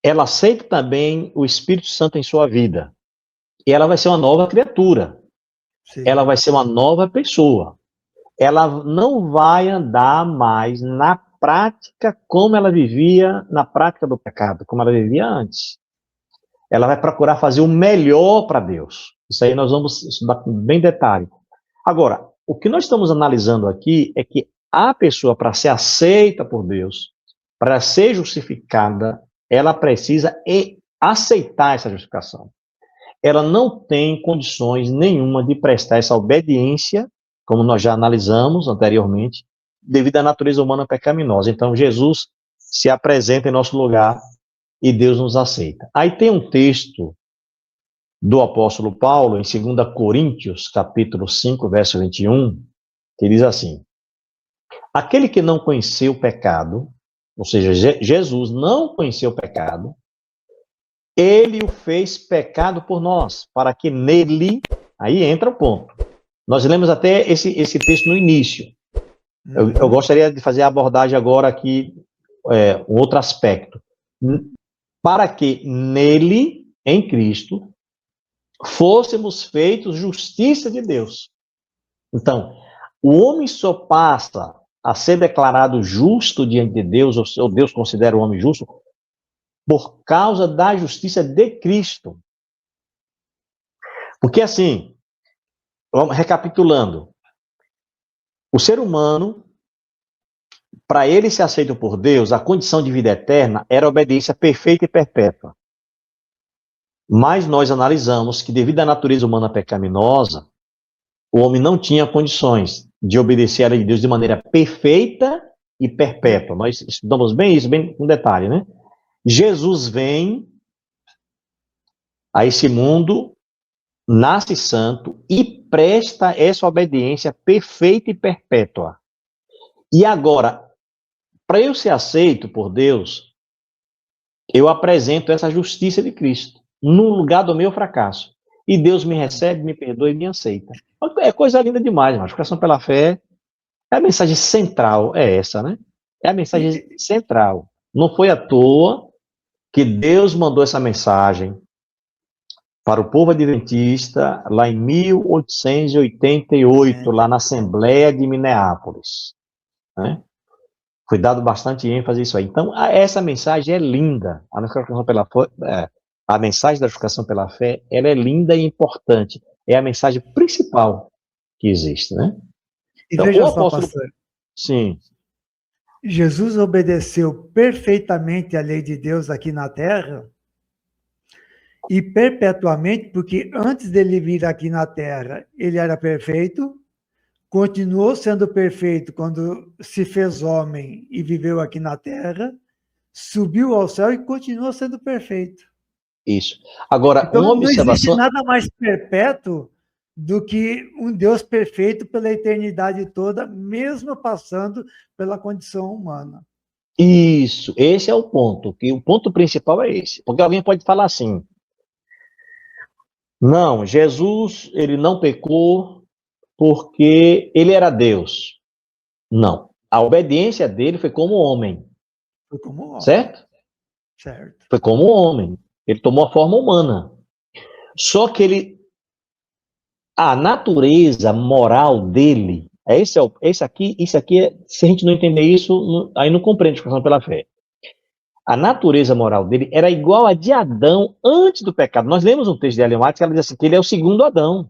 Speaker 2: ela aceita também o Espírito Santo em sua vida. E ela vai ser uma nova criatura.
Speaker 1: Sim.
Speaker 2: Ela vai ser uma nova pessoa. Ela não vai andar mais na prática como ela vivia na prática do pecado, como ela vivia antes. Ela vai procurar fazer o melhor para Deus. Isso aí nós vamos estudar com bem detalhe. Agora, o que nós estamos analisando aqui é que a pessoa, para ser aceita por Deus, para ser justificada, ela precisa aceitar essa justificação. Ela não tem condições nenhuma de prestar essa obediência, como nós já analisamos anteriormente, devido à natureza humana pecaminosa. Então, Jesus se apresenta em nosso lugar e Deus nos aceita. Aí tem um texto do apóstolo Paulo, em 2 Coríntios, capítulo 5, verso 21, que diz assim: aquele que não conheceu o pecado, ou seja, Jesus não conheceu o pecado, ele o fez pecado por nós, para que nele, aí entra o ponto. Nós lemos até esse texto no início. Eu gostaria de fazer a abordagem agora aqui, um outro aspecto. Para que nele, em Cristo, fôssemos feitos justiça de Deus. Então, o homem só passa a ser declarado justo diante de Deus, ou Deus considera o homem justo, por causa da justiça de Cristo. Porque assim, vamos recapitulando, o ser humano, para ele ser aceito por Deus, a condição de vida eterna era a obediência perfeita e perpétua. Mas nós analisamos que, devido à natureza humana pecaminosa, o homem não tinha condições de obedecer a lei de Deus de maneira perfeita e perpétua. Nós estudamos bem isso, bem com detalhe, né? Jesus vem a esse mundo, nasce santo e presta essa obediência perfeita e perpétua. E agora, para eu ser aceito por Deus, eu apresento essa justiça de Cristo no lugar do meu fracasso. E Deus me recebe, me perdoa e me aceita. É coisa linda demais, mas justificação pela fé, a mensagem central é essa, né? É a mensagem central. Não foi à toa que Deus mandou essa mensagem para o povo adventista lá em 1888, lá na Assembleia de Minneapolis, né? Foi dado bastante ênfase a isso aí. Então, essa mensagem é linda. A mensagem da justificação pela fé, ela é linda e importante. É a mensagem principal que existe, né?
Speaker 1: E
Speaker 2: então,
Speaker 1: veja
Speaker 2: o
Speaker 1: só,
Speaker 2: apóstolo...
Speaker 1: pastor.
Speaker 2: Sim.
Speaker 1: Jesus obedeceu perfeitamente a lei de Deus aqui na Terra e perpetuamente, porque antes dele vir aqui na Terra, ele era perfeito, continuou sendo perfeito quando se fez homem e viveu aqui na Terra, subiu ao céu e continua sendo perfeito.
Speaker 2: Isso. Agora,
Speaker 1: então,
Speaker 2: uma observação...
Speaker 1: não existe nada mais perpétuo do que um Deus perfeito pela eternidade toda, mesmo passando pela condição humana.
Speaker 2: Isso, esse é o ponto, que o ponto principal é esse. Porque alguém pode falar assim: não, Jesus, ele não pecou porque ele era Deus. Não, a obediência dele foi como homem.
Speaker 1: Foi como homem.
Speaker 2: Certo?
Speaker 1: Certo.
Speaker 2: Foi como homem. Ele tomou a forma humana. Só que a natureza moral dele, isso aqui, se a gente não entender isso, aí não compreende a justificação pela fé. A natureza moral dele era igual a de Adão antes do pecado. Nós lemos um texto de Ellen White que ela diz assim, que ele é o segundo Adão.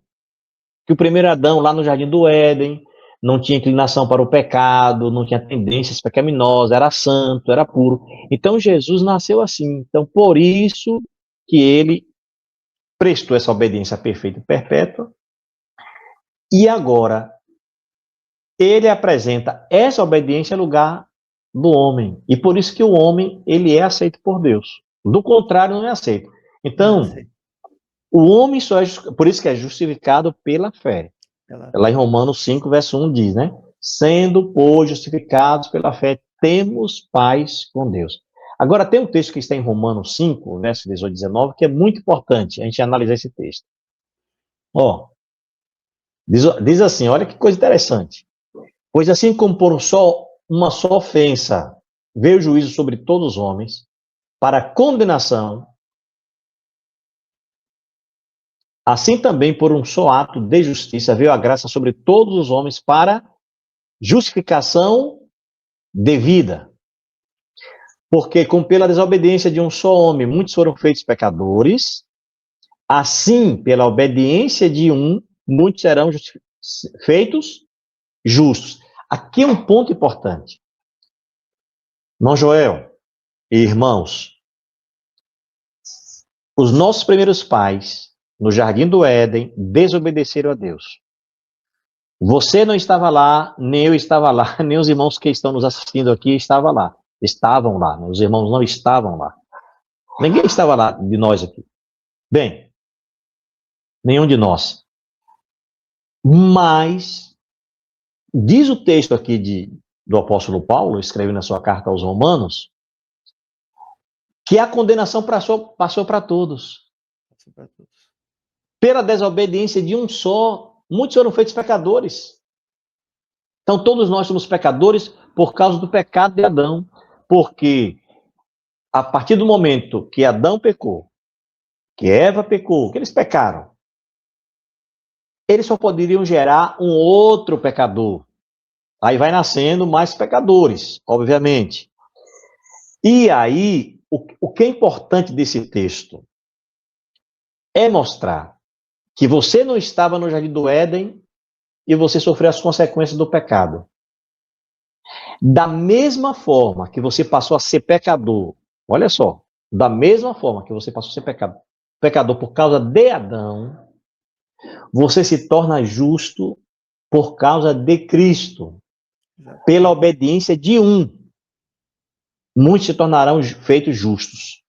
Speaker 2: Que o primeiro Adão, lá no Jardim do Éden, não tinha inclinação para o pecado, não tinha tendências pecaminosas, era santo, era puro. Então Jesus nasceu assim. Então, por isso que ele prestou essa obediência perfeita e perpétua. E agora, ele apresenta essa obediência no lugar do homem. E por isso que o homem, ele é aceito por Deus. Do contrário, não é aceito. Então, o homem só é, por isso que é justificado pela fé. Lá em Romanos 5, verso 1 diz, né? Sendo, pois, justificados pela fé, temos paz com Deus. Agora, tem um texto que está em Romanos 5, verso 18 e 19, que é muito importante a gente analisar esse texto. Ó, diz assim, olha que coisa interessante. Pois assim como por uma só ofensa veio o juízo sobre todos os homens, para condenação, assim também por um só ato de justiça veio a graça sobre todos os homens para justificação de vida. Porque como pela desobediência de um só homem muitos foram feitos pecadores, assim pela obediência de um muitos serão feitos justos. Aqui é um ponto importante. Irmão Joel e irmãos, os nossos primeiros pais, no Jardim do Éden, desobedeceram a Deus. Você não estava lá, nem eu estava lá, nem os irmãos que estão nos assistindo aqui estavam lá. Né? Os irmãos não estavam lá. Ninguém estava lá de nós aqui. Bem, nenhum de nós. Mas, diz o texto aqui do apóstolo Paulo, escrevendo na sua carta aos Romanos, que a condenação passou para todos. Pela desobediência de um só, muitos foram feitos pecadores. Então, todos nós somos pecadores por causa do pecado de Adão. Porque, a partir do momento que Adão pecou, que Eva pecou, que eles pecaram, eles só poderiam gerar um outro pecador. Aí vai nascendo mais pecadores, obviamente. E aí, o que é importante desse texto é mostrar que você não estava no Jardim do Éden e você sofreu as consequências do pecado. Da mesma forma que você passou a ser pecador, olha só, da mesma forma que você passou a ser pecador por causa de Adão, você se torna justo por causa de Cristo, pela obediência de um. Muitos se tornarão feitos justos.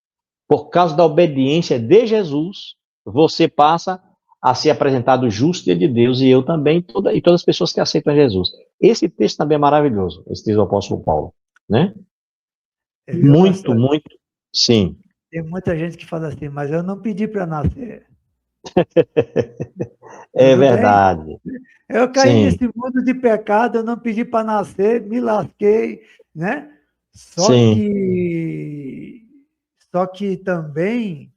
Speaker 2: Por causa da obediência de Jesus, você passa a ser apresentado justo diante de Deus, e eu também, e todas as pessoas que aceitam Jesus. Esse texto também é maravilhoso, esse texto do apóstolo Paulo, né? Muito, muito, sim.
Speaker 1: Tem muita gente que fala assim, mas eu não pedi para nascer.
Speaker 2: É verdade.
Speaker 1: Eu caí nesse mundo de pecado, eu não pedi para nascer, me lasquei, né? Só que também,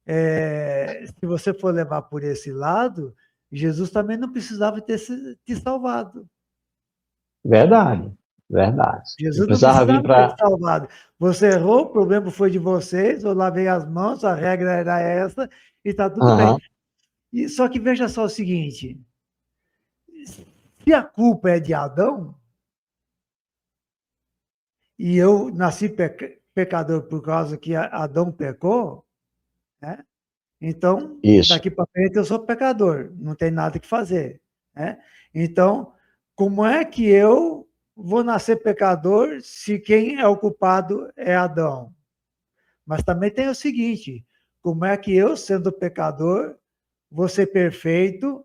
Speaker 1: se você for levar por esse lado, Jesus também não precisava ter te salvado.
Speaker 2: Verdade.
Speaker 1: Jesus não precisava ter te salvado. Você errou, o problema foi de vocês, eu lavei as mãos, a regra era essa, e está tudo bem. Só que veja só o seguinte, se a culpa é de Adão, e eu nasci pecador por causa que Adão pecou, né? Então, daqui para frente eu sou pecador, não tem nada que fazer, né? Então, como é que eu vou nascer pecador se quem é o culpado é Adão? Mas também tem o seguinte, como é que eu, sendo pecador, vou ser perfeito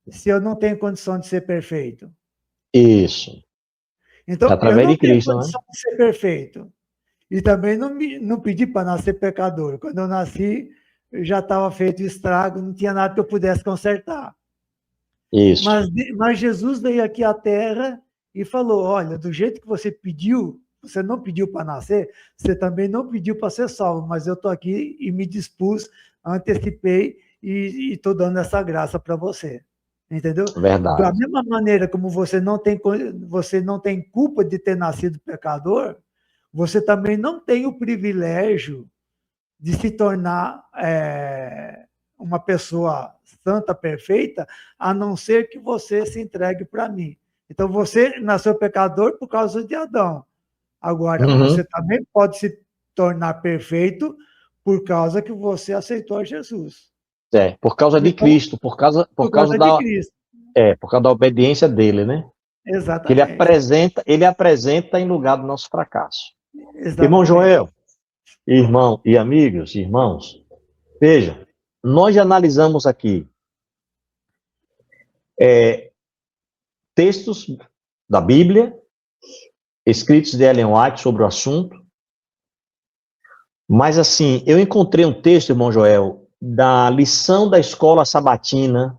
Speaker 1: se eu não tenho condição de ser perfeito?
Speaker 2: Isso.
Speaker 1: Então,
Speaker 2: através
Speaker 1: eu não
Speaker 2: de Cristo,
Speaker 1: tenho condição de ser perfeito. E também não pedi para nascer pecador. Quando eu nasci, já estava feito estrago, não tinha nada que eu pudesse consertar.
Speaker 2: Isso.
Speaker 1: Mas Jesus veio aqui à Terra e falou, olha, do jeito que você pediu, você não pediu para nascer, você também não pediu para ser salvo, mas eu estou aqui e me dispus, antecipei e estou dando essa graça para você. Entendeu?
Speaker 2: Verdade.
Speaker 1: Da mesma maneira como você não tem culpa de ter nascido pecador, você também não tem o privilégio de se tornar uma pessoa santa, perfeita, a não ser que você se entregue para mim. Então, você nasceu pecador por causa de Adão. Agora, você também pode se tornar perfeito por causa que você aceitou Jesus.
Speaker 2: Por causa de Cristo, por causa
Speaker 1: de Cristo.
Speaker 2: Por causa da obediência dele, né?
Speaker 1: Exatamente.
Speaker 2: Ele apresenta em lugar do nosso fracasso.
Speaker 1: Exatamente.
Speaker 2: Irmão Joel, irmão e amigos, irmãos, veja, nós já analisamos aqui textos da Bíblia, escritos de Ellen White sobre o assunto, mas assim, eu encontrei um texto, irmão Joel, da lição da escola sabatina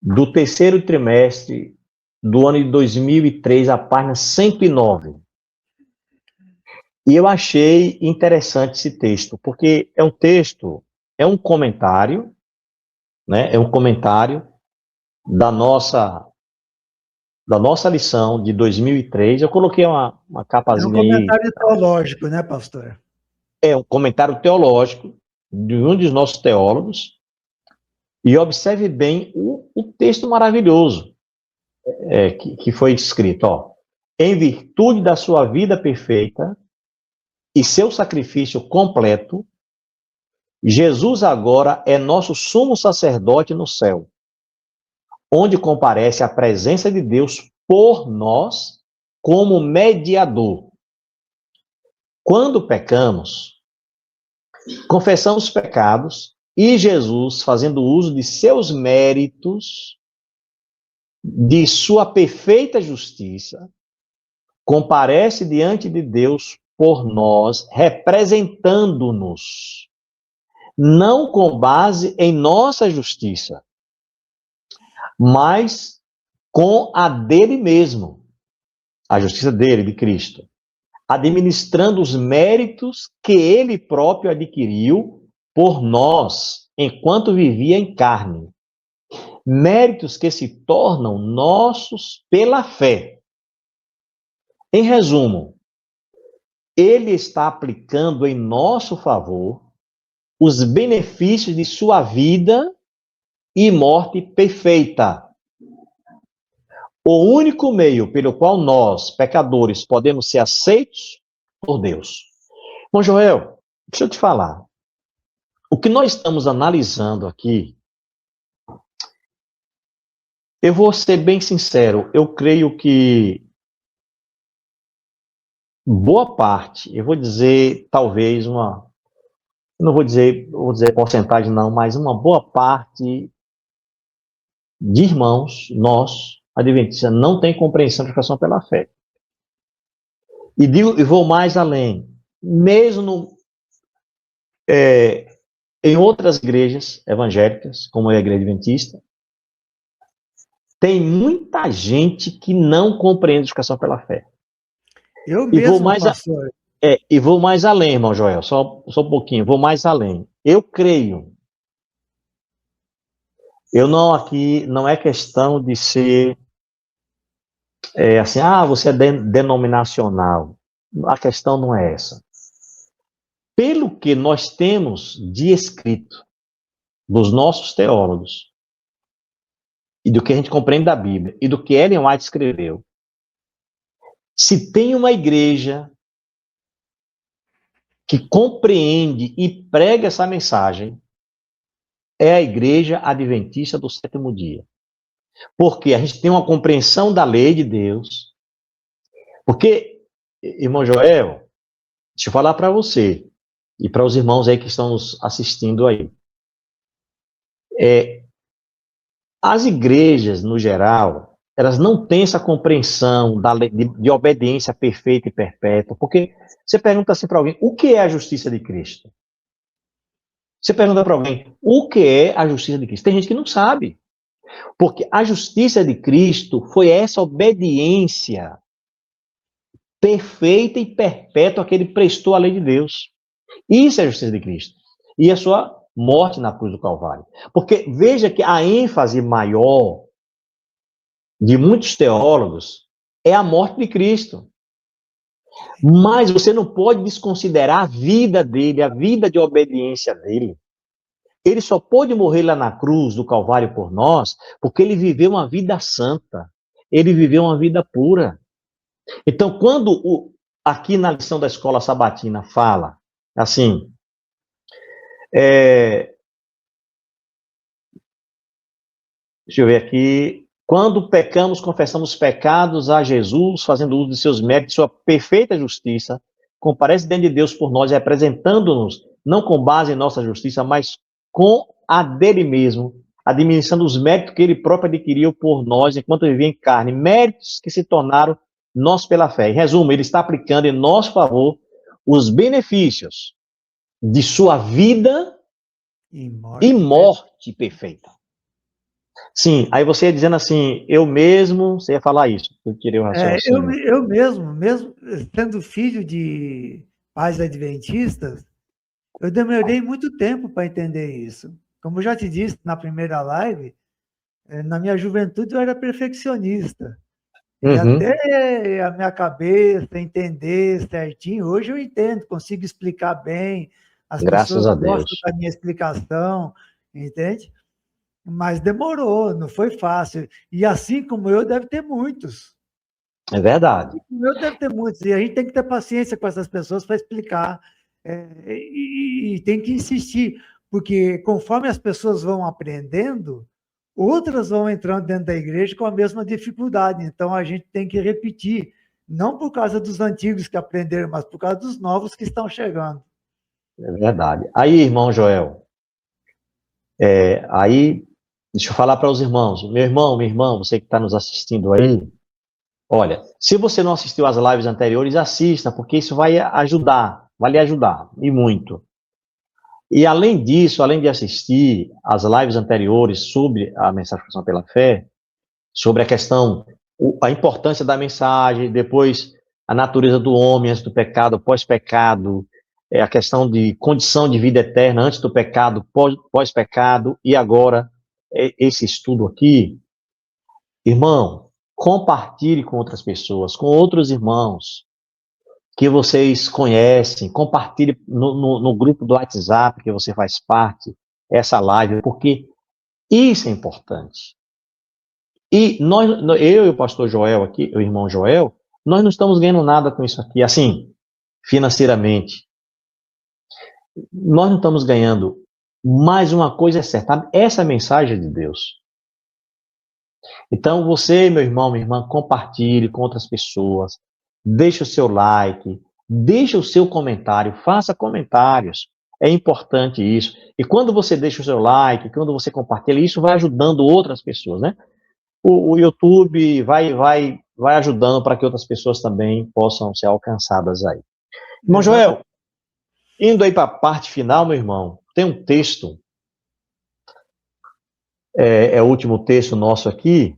Speaker 2: do terceiro trimestre do ano de 2003, a página 109. E eu achei interessante esse texto, porque é um texto, é um comentário, né? É um comentário da nossa lição de 2003. Eu coloquei uma
Speaker 1: É um
Speaker 2: capazinha aí,
Speaker 1: comentário teológico, né, pastor?
Speaker 2: é um comentário teológico de um dos nossos teólogos, e observe bem o texto maravilhoso que foi escrito, ó. Em virtude da sua vida perfeita e seu sacrifício completo, Jesus agora é nosso sumo sacerdote no céu, onde comparece a presença de Deus por nós como mediador. Quando pecamos, confessamos pecados e Jesus, fazendo uso de seus méritos, de sua perfeita justiça, comparece diante de Deus por nós, representando-nos, não com base em nossa justiça, mas com a dele mesmo, a justiça dele, de Cristo, administrando os méritos que ele próprio adquiriu por nós, enquanto vivia em carne. Méritos que se tornam nossos pela fé. Em resumo, ele está aplicando em nosso favor os benefícios de sua vida e morte perfeita. O único meio pelo qual nós, pecadores, podemos ser aceitos por Deus. Bom, Joel, deixa eu te falar. O que nós estamos analisando aqui, eu vou ser bem sincero, eu creio que boa parte, eu vou dizer talvez não vou dizer porcentagem não, mas uma boa parte de irmãos, nós, adventistas, não tem compreensão de educação pela fé. E vou mais além. Mesmo em outras igrejas evangélicas, como a igreja adventista, tem muita gente que não compreende a educação pela fé.
Speaker 1: Eu mesmo, pastor.
Speaker 2: E vou mais além, irmão Joel, só um pouquinho, vou mais além. Eu creio. Eu não aqui, não é questão de ser assim, você é denominacional. A questão não é essa. Pelo que nós temos de escrito dos nossos teólogos, e do que a gente compreende da Bíblia, e do que Ellen White escreveu, se tem uma igreja que compreende e prega essa mensagem, é a Igreja Adventista do Sétimo Dia. Porque a gente tem uma compreensão da lei de Deus. Porque, irmão Joel, deixa eu falar para você, e para os irmãos aí que estão nos assistindo aí. As igrejas, no geral, elas não têm essa compreensão da lei, de obediência perfeita e perpétua, porque você pergunta assim para alguém, o que é a justiça de Cristo? Você pergunta para alguém, o que é a justiça de Cristo? Tem gente que não sabe, porque a justiça de Cristo foi essa obediência perfeita e perpétua que ele prestou à lei de Deus. Isso é a justiça de Cristo. E a sua morte na cruz do Calvário. Porque veja que a ênfase maior de muitos teólogos é a morte de Cristo. Mas você não pode desconsiderar a vida dele, a vida de obediência dele. Ele só pôde morrer lá na cruz do Calvário por nós, porque ele viveu uma vida santa. Ele viveu uma vida pura. Então, quando aqui na lição da escola sabatina fala assim, deixa eu ver aqui. Quando pecamos, confessamos pecados a Jesus, fazendo uso de seus méritos, de sua perfeita justiça, comparece diante de Deus por nós, representando-nos, não com base em nossa justiça, mas com a dele mesmo, administrando os méritos que ele próprio adquiriu por nós enquanto vivia em carne, méritos que se tornaram nós pela fé. Em resumo, ele está aplicando em nosso favor os benefícios de sua vida e morte perfeita. Sim, aí você ia dizendo assim, eu mesmo, você ia falar isso, eu tirei o raciocínio.
Speaker 1: Eu mesmo sendo filho pais adventistas, eu demorei muito tempo para entender isso. Como eu já te disse na primeira live, na minha juventude eu era perfeccionista. E
Speaker 2: Uhum.
Speaker 1: até a minha cabeça entender certinho, hoje eu entendo, consigo explicar bem, as
Speaker 2: Graças
Speaker 1: pessoas
Speaker 2: a
Speaker 1: gostam
Speaker 2: Deus.
Speaker 1: da minha explicação, entende? Mas demorou, não foi fácil. E assim como eu, deve ter muitos.
Speaker 2: É verdade.
Speaker 1: Assim como eu, deve ter muitos. E a gente tem que ter paciência com essas pessoas para explicar. E tem que insistir, porque conforme as pessoas vão aprendendo, outras vão entrando dentro da igreja com a mesma dificuldade. Então a gente tem que repetir, não por causa dos antigos que aprenderam, mas por causa dos novos que estão chegando.
Speaker 2: É verdade. Aí, irmão Joel, aí, deixa eu falar para os irmãos. Meu irmão, minha irmã, você que está nos assistindo aí, olha, se você não assistiu às lives anteriores, assista, porque isso vai lhe ajudar, e muito. E além disso, além de assistir às lives anteriores sobre a mensagem Cristã pela Fé, sobre a questão, a importância da mensagem, depois a natureza do homem antes do pecado, pós-pecado, a questão de condição de vida eterna antes do pecado, pós-pecado, e agora esse estudo aqui, irmão, compartilhe com outras pessoas, com outros irmãos que vocês conhecem, compartilhe no grupo do WhatsApp que você faz parte, essa live, porque isso é importante. E eu e o pastor Joel aqui, o irmão Joel, nós não estamos ganhando nada com isso aqui, assim, financeiramente. Nós não estamos ganhando. Mas uma coisa é certa, essa é a mensagem de Deus. Então você, meu irmão, minha irmã, compartilhe com outras pessoas, deixe o seu like, deixe o seu comentário, faça comentários. É importante isso. E quando você deixa o seu like, quando você compartilha, isso vai ajudando outras pessoas, né? O YouTube vai ajudando para que outras pessoas também possam ser alcançadas aí. Irmão
Speaker 1: Exatamente.
Speaker 2: Joel, indo aí para a parte final, meu irmão, tem um texto, é o último texto nosso aqui,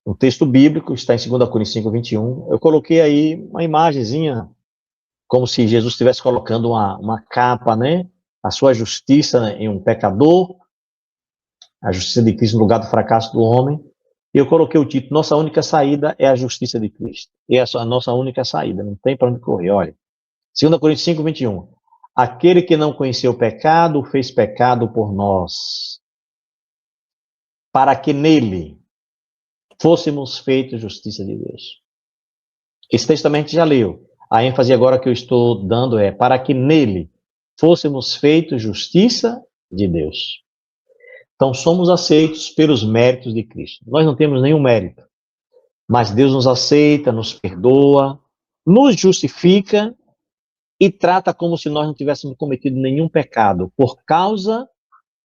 Speaker 2: um texto bíblico, está em 2 Coríntios 5, 21. Eu coloquei aí uma imagenzinha, como se Jesus estivesse colocando uma capa, né? A sua justiça em um pecador, a justiça de Cristo no lugar do fracasso do homem. E eu coloquei o título, nossa única saída é a justiça de Cristo. E essa é a nossa única saída, não tem para onde correr, olha. 2 Coríntios 5, 21. Aquele que não conheceu o pecado, fez pecado por nós, para que nele fôssemos feitos justiça de Deus. Esse texto também a gente já leu. A ênfase agora que eu estou dando é para que nele fôssemos feitos justiça de Deus. Então somos aceitos pelos méritos de Cristo. Nós não temos nenhum mérito, mas Deus nos aceita, nos perdoa, nos justifica e trata como se nós não tivéssemos cometido nenhum pecado por causa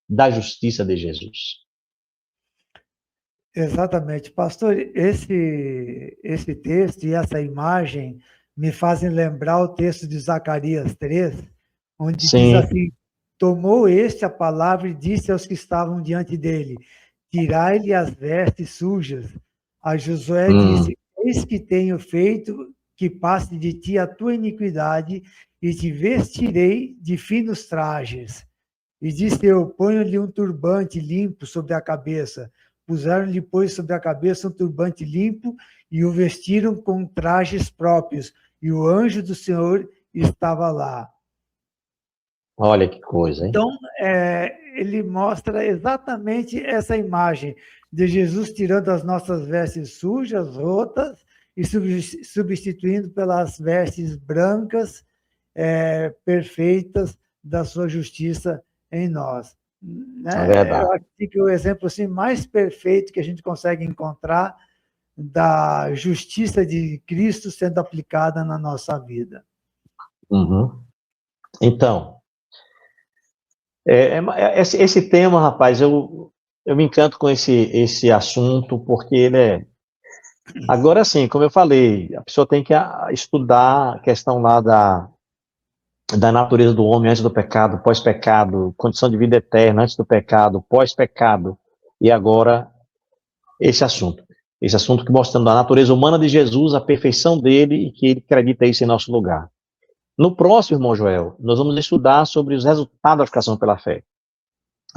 Speaker 2: da justiça de Jesus.
Speaker 1: Exatamente. Pastor, esse texto e essa imagem me fazem lembrar o texto de Zacarias 3, onde diz
Speaker 2: Sim.
Speaker 1: assim: tomou este a palavra e disse aos que estavam diante dele: tirai-lhe as vestes sujas. A Josué disse: eis que tenho feito que passe de ti a tua iniquidade e te vestirei de finos trajes. E disse eu: ponho-lhe um turbante limpo sobre a cabeça. Puseram-lhe, pois, sobre a cabeça um turbante limpo e o vestiram com trajes próprios. E o anjo do Senhor estava lá.
Speaker 2: Olha que coisa, hein?
Speaker 1: Então, ele mostra exatamente essa imagem de Jesus tirando as nossas vestes sujas, rotas, e substituindo pelas vestes brancas, perfeitas da sua justiça em nós.
Speaker 2: É
Speaker 1: Né? Eu
Speaker 2: verdade.
Speaker 1: acho que o exemplo assim, mais perfeito que a gente consegue encontrar da justiça de Cristo sendo aplicada na nossa vida.
Speaker 2: Uhum. Então, esse tema, rapaz, eu me encanto com esse assunto, porque ele é. Agora sim, como eu falei, a pessoa tem que estudar a questão lá da natureza do homem antes do pecado, pós-pecado, condição de vida eterna antes do pecado, pós-pecado, e agora esse assunto. Esse assunto que mostrando a natureza humana de Jesus, a perfeição dele e que ele acredita isso em nosso lugar. No próximo, irmão Joel, nós vamos estudar sobre os resultados da justificação pela fé,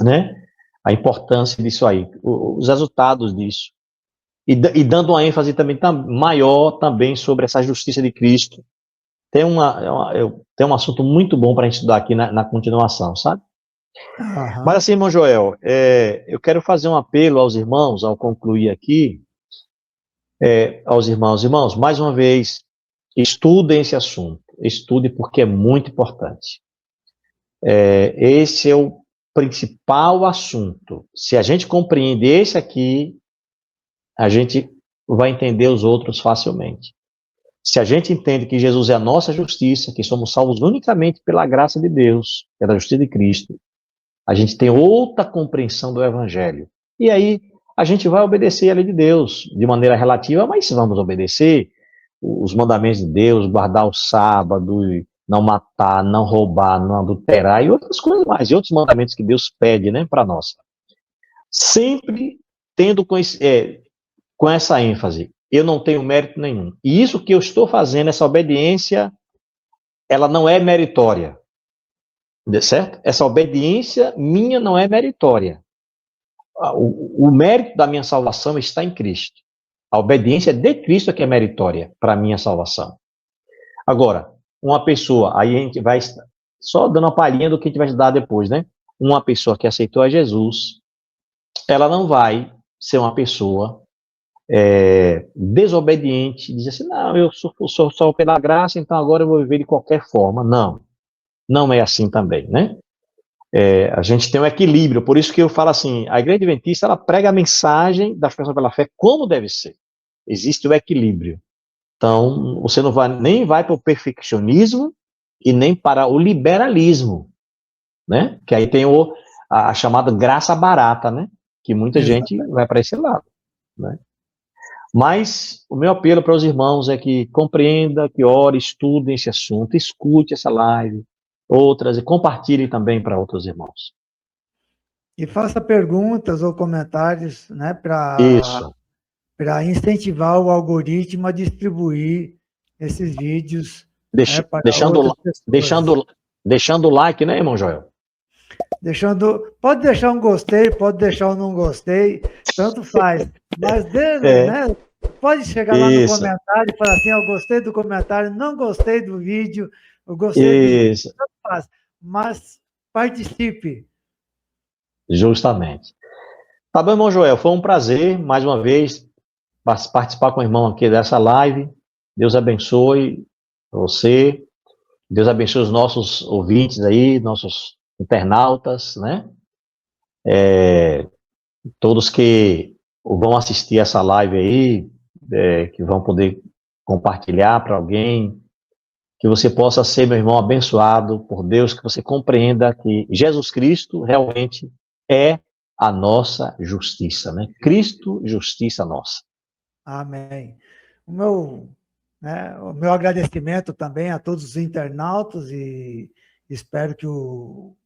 Speaker 2: né? A importância disso aí, os resultados disso. E dando uma ênfase também maior também sobre essa justiça de Cristo. Tem um assunto muito bom para a gente estudar aqui na continuação, sabe?
Speaker 1: Aham.
Speaker 2: Mas assim, irmão Joel, eu quero fazer um apelo aos irmãos, ao concluir aqui, aos irmãos, mais uma vez, estudem esse assunto, estude porque é muito importante. Esse é o principal assunto. Se a gente compreende esse aqui, a gente vai entender os outros facilmente. Se a gente entende que Jesus é a nossa justiça, que somos salvos unicamente pela graça de Deus, pela justiça de Cristo, a gente tem outra compreensão do Evangelho. E aí a gente vai obedecer a lei de Deus de maneira relativa, mas vamos obedecer os mandamentos de Deus, guardar o sábado, não matar, não roubar, não adulterar e outras coisas mais, e outros mandamentos que Deus pede, né, para nós. Sempre tendo com essa ênfase, eu não tenho mérito nenhum. E isso que eu estou fazendo, essa obediência, ela não é meritória. Certo? Essa obediência minha não é meritória. O mérito da minha salvação está em Cristo. A obediência de Cristo é que é meritória para a minha salvação. Agora, uma pessoa, aí a gente vai só dando uma palhinha do que a gente vai estudar depois, né? Uma pessoa que aceitou a Jesus, ela não vai ser uma pessoa desobediente, dizer assim, não, eu sou só pela graça, então agora eu vou viver de qualquer forma. Não, não é assim também, né? A gente tem um equilíbrio, por isso que eu falo assim, a Igreja Adventista, ela prega a mensagem da justificação pela fé como deve ser. Existe o equilíbrio. Então, você não vai, nem vai para o perfeccionismo e nem para o liberalismo, né? Que aí tem a chamada graça barata, né? Que muita gente vai para esse lado, né? Mas o meu apelo para os irmãos é que compreenda, que ore, estude esse assunto, escute essa live, outras, e compartilhe também para outros irmãos.
Speaker 1: E faça perguntas ou comentários, né,
Speaker 2: Isso.
Speaker 1: para incentivar o algoritmo a distribuir esses vídeos, né, para outras pessoas.
Speaker 2: Deixando o like, né, irmão Joel?
Speaker 1: Pode deixar um gostei, pode deixar um não gostei, tanto faz. Mas né, pode chegar lá no comentário e falar assim, eu gostei do comentário, não gostei do vídeo, eu gostei do vídeo, tanto faz. Mas participe.
Speaker 2: Justamente. Tá bom, irmão Joel, foi um prazer, mais uma vez, participar com o irmão aqui dessa live. Deus abençoe você, Deus abençoe os nossos ouvintes aí, nossos internautas, né? Todos que vão assistir essa live aí, que vão poder compartilhar para alguém, que você possa ser, meu irmão, abençoado por Deus, que você compreenda que Jesus Cristo realmente é a nossa justiça, né? Cristo, justiça nossa.
Speaker 1: Amém. O meu agradecimento também a todos os internautas e espero que o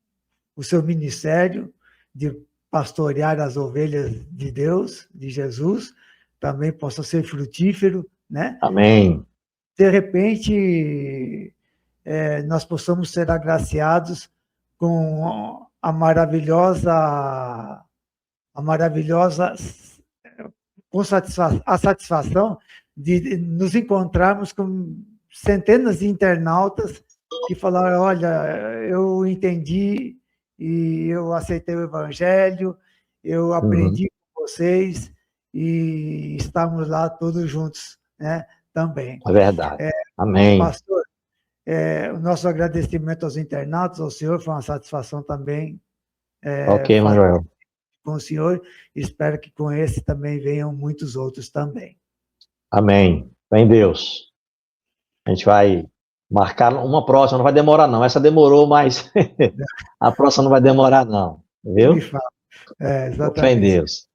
Speaker 1: seu ministério de pastorear as ovelhas de Deus, de Jesus, também possa ser frutífero, né?
Speaker 2: Amém.
Speaker 1: De repente, nós possamos ser agraciados com a maravilhosa a satisfação de nos encontrarmos com centenas de internautas que falaram, olha, eu entendi e eu aceitei o Evangelho, eu aprendi com vocês e estamos lá todos juntos, né, também.
Speaker 2: É verdade. Amém.
Speaker 1: Pastor, o nosso agradecimento aos internautas, ao senhor, foi uma satisfação também.
Speaker 2: Ok, Manuel.
Speaker 1: Com o senhor, espero que com esse também venham muitos outros também.
Speaker 2: Amém. Vem Deus. A gente vai marcar uma próxima, não vai demorar não. Essa demorou, mas a próxima não vai demorar não. Viu?
Speaker 1: Me fala. Exatamente.
Speaker 2: Fé em Deus.